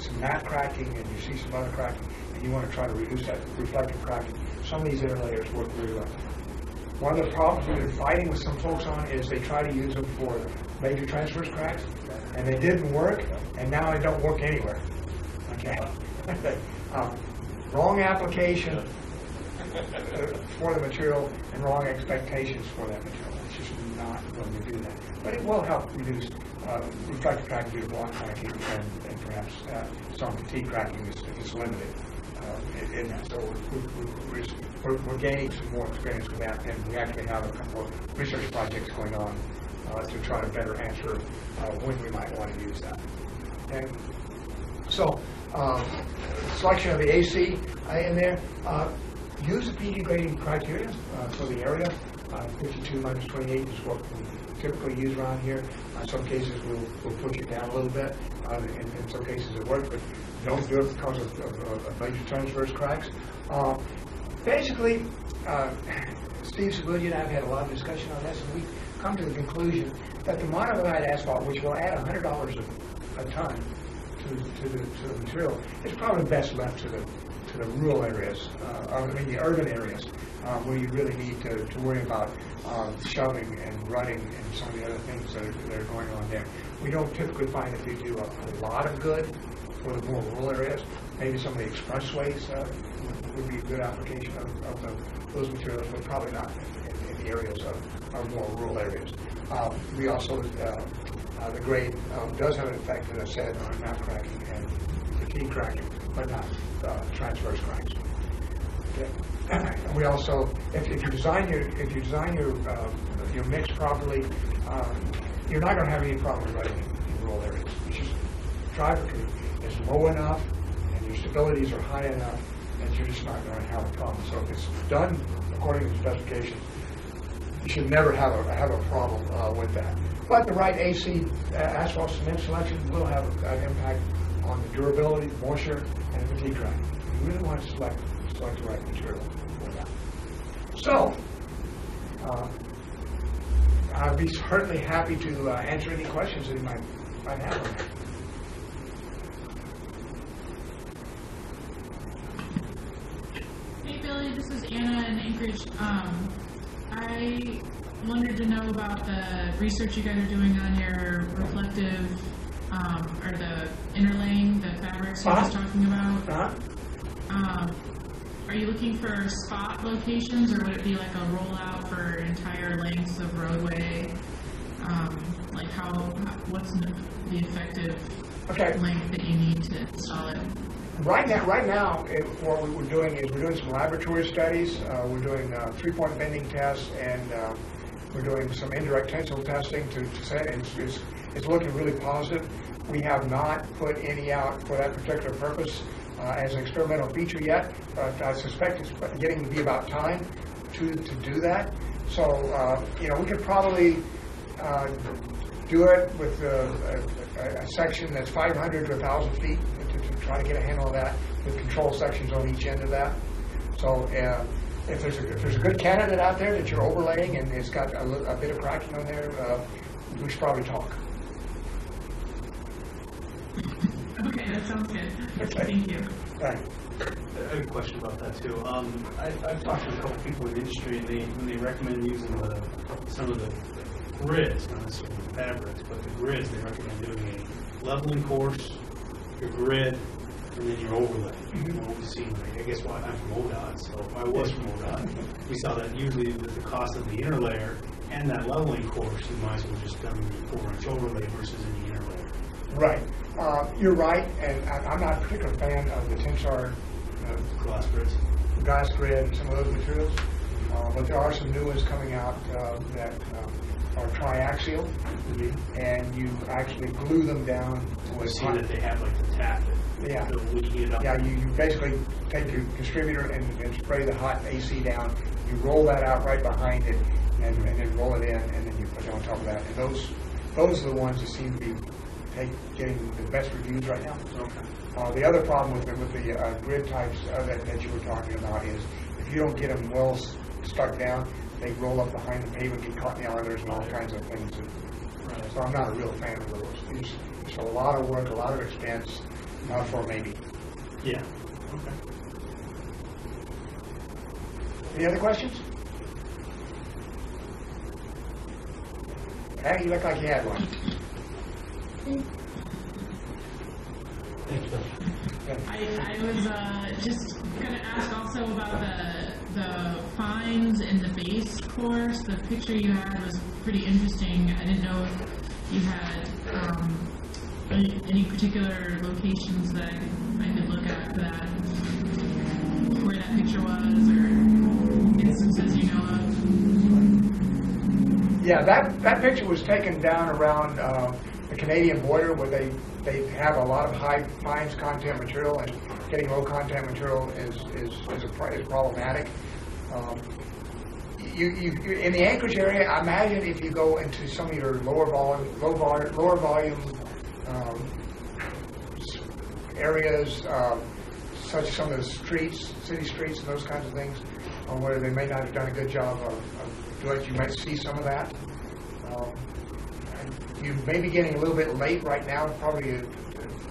some matte cracking and you see some other cracking and you want to try to reduce that reflective cracking, some of these interlayers work really well. One of the problems we've been fighting with some folks on is they try to use them for major transverse cracks, and they didn't work, and now they don't work anywhere. Okay? Wrong application for the material and wrong expectations for that material. It's just not going to do that. But it will help reduce reflective cracking due to block cracking and perhaps some fatigue cracking if it's limited in that. So we're gaining some more experience with that, and we actually have a couple of research projects going on to try to better answer when we might want to use that. And so Selection of the AC in there. Use the PD grading criteria for the area. 52 minus 28 is what we typically use around here. In some cases, we'll push it down a little bit. In some cases, it works, but don't do it because of major transverse cracks. Basically, Steve Sabudia and I have had a lot of discussion on this, and we've come to the conclusion that the monoline asphalt, which will add $100 a ton to the material, is probably best left to the rural areas, the urban areas, where you really need to worry about shoving and rutting and some of the other things that are going on there. We don't typically find that we do a lot of good for the more rural areas. Maybe some of the expressways would be a good application of those materials, but probably not in the areas of more rural areas. We also, the grade does have an effect, as I said, on map cracking and fatigue cracking, but not transverse cracks. Okay. And we also, if you design your mix properly, you're not going to have any problem running in rural areas. It's just traffic is low enough and your stabilities are high enough that you're just not going to have a problem. So if it's done according to the specifications, you should never have a problem with that. But the right AC asphalt cement selection will have an impact on the durability, moisture, and fatigue cracking. You really want to select the right material for that. So, I'd be certainly happy to answer any questions that you might have on that. Hey Billy, this is Anna in Anchorage. I wanted to know about the research you guys are doing on your reflective, or the interlaying, the fabrics you were just talking about. Are you looking for spot locations, or would it be like a rollout for entire lengths of roadway? Like what's the effective length that you need to install it? Right now, what we're doing is we're doing some laboratory studies. We're doing 3-point bending tests, and we're doing some indirect tensile testing to say it's looking really positive. We have not put any out for that particular purpose as an experimental feature yet, but I suspect it's getting to be about time to do that. So, we could probably do it with a section that's 500 to 1,000 feet to try to get a handle of that, with control sections on each end of that. So if there's a good candidate out there that you're overlaying and it's got a bit of cracking on there, we should probably talk. Okay, that sounds good. Okay. Thank you. Right. I have a question about that too. I've talked to a couple people in the industry, and when they recommend using some of the grids, not necessarily the fabrics, but the grids, they recommend doing a leveling course, your grid, and then your overlay. What we've seen, I guess, I'm from ODOT, so if I was from ODOT, we saw that usually with the cost of the interlayer and that leveling course, you might as well just done the 4-inch overlay versus any interlayer. Right. You're right, and I'm not a particular fan of the Tensar Glass grids. glass grid and some of those materials, but there are some new ones coming out that are triaxial, and you actually glue them down I with see hot. that they have like the tap Yeah. that will heat it up. Yeah, you basically take your distributor and spray the hot AC down. You roll that out right behind it, and then roll it in, and then you put it on top of that. And those are the ones that seem to be getting the best reviews right now. Okay. The other problem with the grid types that you were talking about is if you don't get them well stuck down, they roll up behind the pavement, get caught in the islanders and all kinds of things. Right. So I'm not a real fan of those. It's a lot of work, a lot of expense for maybe. Yeah. Okay. Any other questions? Hey, you look like you had one. Thanks, Bill. I was just going to ask also about the fines in the base course. The picture you had was pretty interesting. I didn't know if you had any particular locations that I could look at for that, where that picture was, or instances you know of. Yeah, that picture was taken down around the Canadian border where they They have a lot of high fines content material, and getting low content material is problematic. In the Anchorage area, I imagine if you go into some of your lower volume areas, such as some of the streets, city streets, and those kinds of things, where they may not have done a good job of doing it, you might see some of that. You may be getting a little bit late right now. Probably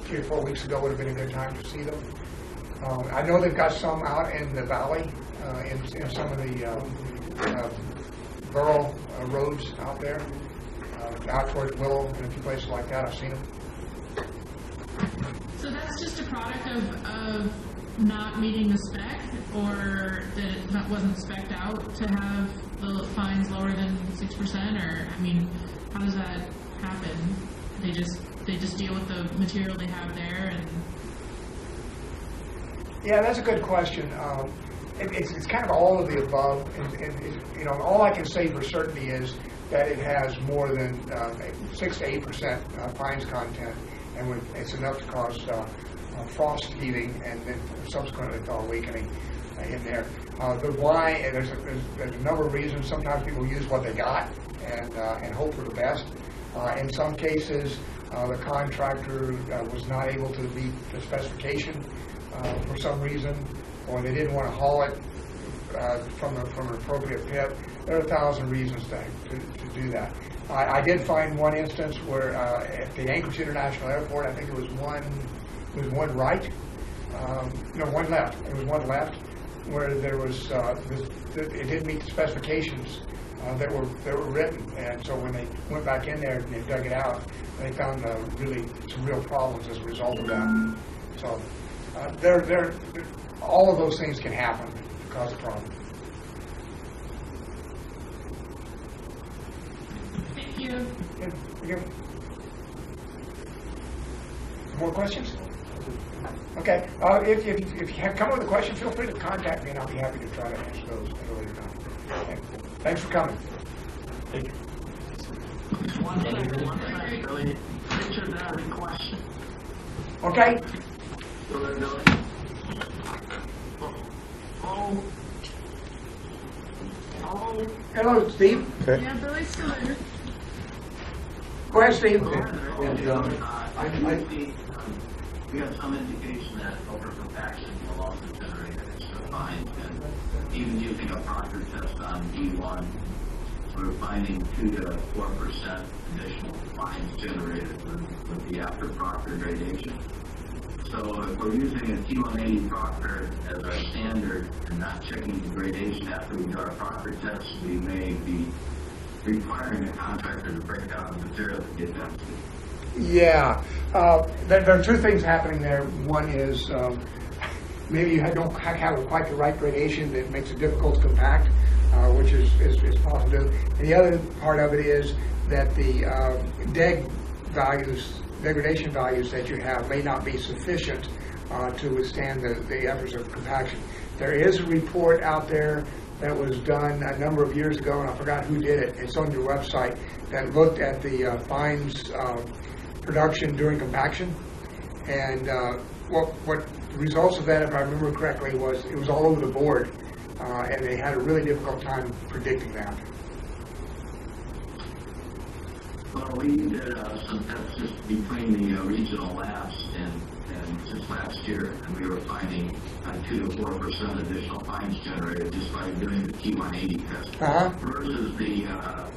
3 or 4 weeks ago would have been a good time to see them. I know they've got some out in the valley, in some of the borough roads out there, out towards Willow and a few places like that. I've seen them. So that's just a product of not meeting the spec, or that it wasn't spec'd out to have the fines lower than 6%, or, I mean, how does that happen? They just deal with the material they have there, and... Yeah, that's a good question. It's kind of all of the above, and all I can say for certainty is that it has more than 6 to 8% fines content, and it's enough to cause frost heaving and then subsequently thaw weakening in there. The why, there's a number of reasons. Sometimes people use what they got and hope for the best. In some cases, the contractor was not able to meet the specification for some reason, or they didn't want to haul it from an appropriate pit. There are 1,000 reasons to do that. I did find one instance where at the Anchorage International Airport, I think it was one right, one left. It was one left where there was it didn't meet the specifications that were written, and so when they went back in there and they dug it out, they found some real problems as a result of that. So all of those things can happen to cause a problem. Thank you. Yeah. More questions? Okay. If you have come up with a question, feel free to contact me, and I'll be happy to try to answer those at a later time. Okay. Thanks for coming. Thank you. One thing, Billy. Picture that request. Okay. Hello, Steve. Okay. Yeah, Billy's still there. Go ahead, Steve. We have some indication that overcompaction will also generate extra fines, and even using a Proctor test on D1, we're finding 2 to 4% additional fines generated with the after Proctor gradation. So if we're using a T180 Proctor as our standard and not checking the gradation after we do our Proctor test, we may be requiring a contractor to break down the material to get density. Yeah. There are two things happening there. One is maybe you don't have quite the right gradation that makes it difficult to compact, which is possible. And the other part of it is that the degradation values that you have may not be sufficient to withstand the efforts of compaction. There is a report out there that was done a number of years ago, and I forgot who did it. It's on your website, that looked at the fines production during compaction, and what the results of that, if I remember correctly, was it was all over the board, and they had a really difficult time predicting that. Well, we did some tests just between the regional labs and just last year, and we were finding 2 to 4% additional fines generated just by doing the T180 test versus the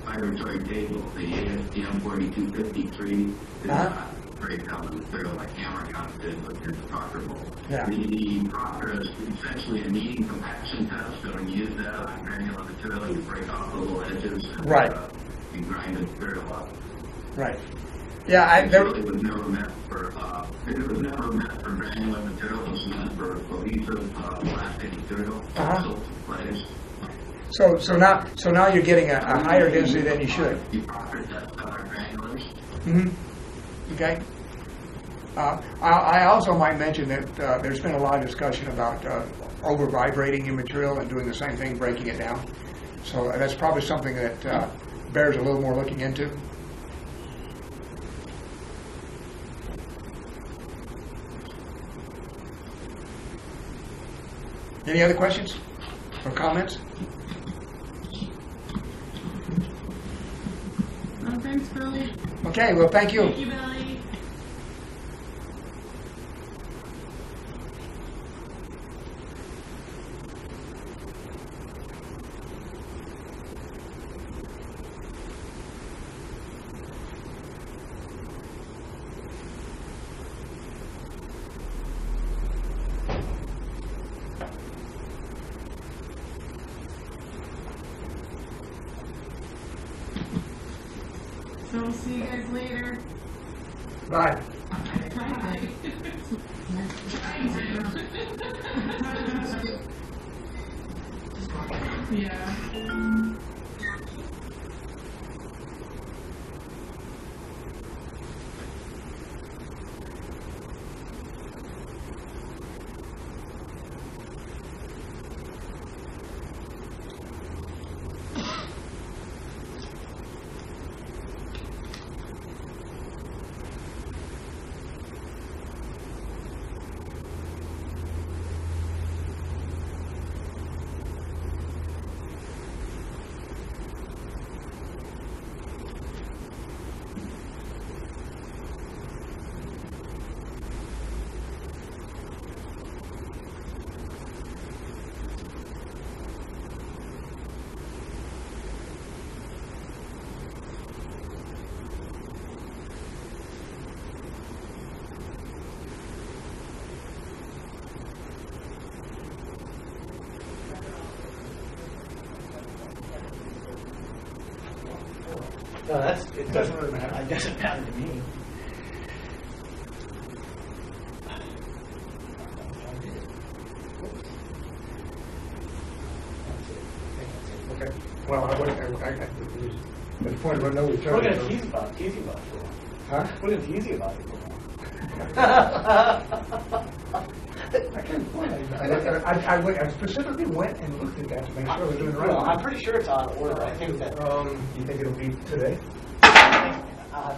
vibratory table, the ASTM 4253 did not break down the material like Hammercon did with his Proctor mold. Yeah. The Proctor is essentially a kneading compaction test, so when you use that on granular material, you break off the little edges and Right. You grind the material up. Right. Yeah, It was never meant for granular material. It was meant for cohesive plastic material. So now you're getting a higher density than you should. You Proctor test on our granulars. Mm-hmm. Okay. I also might mention that there's been a lot of discussion about over vibrating your material and doing the same thing, breaking it down. So that's probably something that bears a little more looking into. Any other questions or comments? Oh, thanks, Billy. Okay, well, thank you. Thank you, Billy. So we'll see you guys later. Bye. Yeah. No, that's, it Doesn't really matter. It doesn't matter to me. Okay. Well, I at the point where no each other. We're gonna tease about it for a while. Huh? We're gonna tease you about it for a while. I can't find it. I specifically went and looked at that to make sure we're doing the right. Well, I'm one. pretty sure it's out of order. I think that, You think it'll be today? I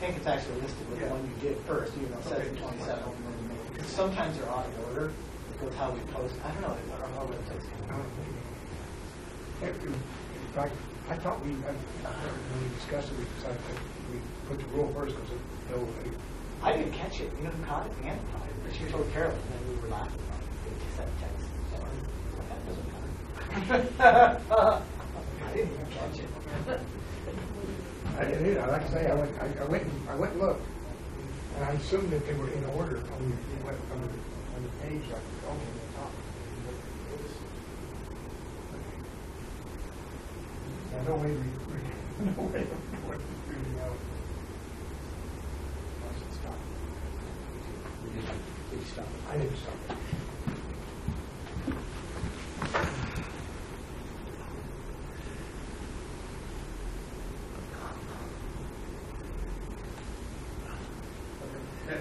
think it's actually listed with the one you did first, even though it says 27. Because sometimes they're out of order with how we post. I don't know, our website's In fact, I thought when we discussed it, we decided that we put the rule first because I didn't catch it. You know who caught it? Anna caught it. But she told Carol, and then we were laughing about it. They sent text. So that doesn't matter. I didn't even catch it. I didn't either. Like I say, I went and looked, and I assumed that they were in order on the page, like, on the top. There's no way no way to really know. I should stop. Did you stop it? I didn't stop it.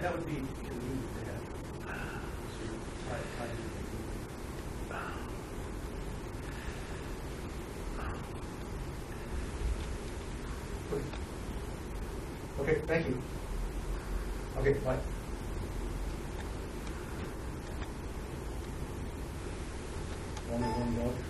That would be convenient to have. So try to do Okay, thank you. Okay, bye. Only one vote.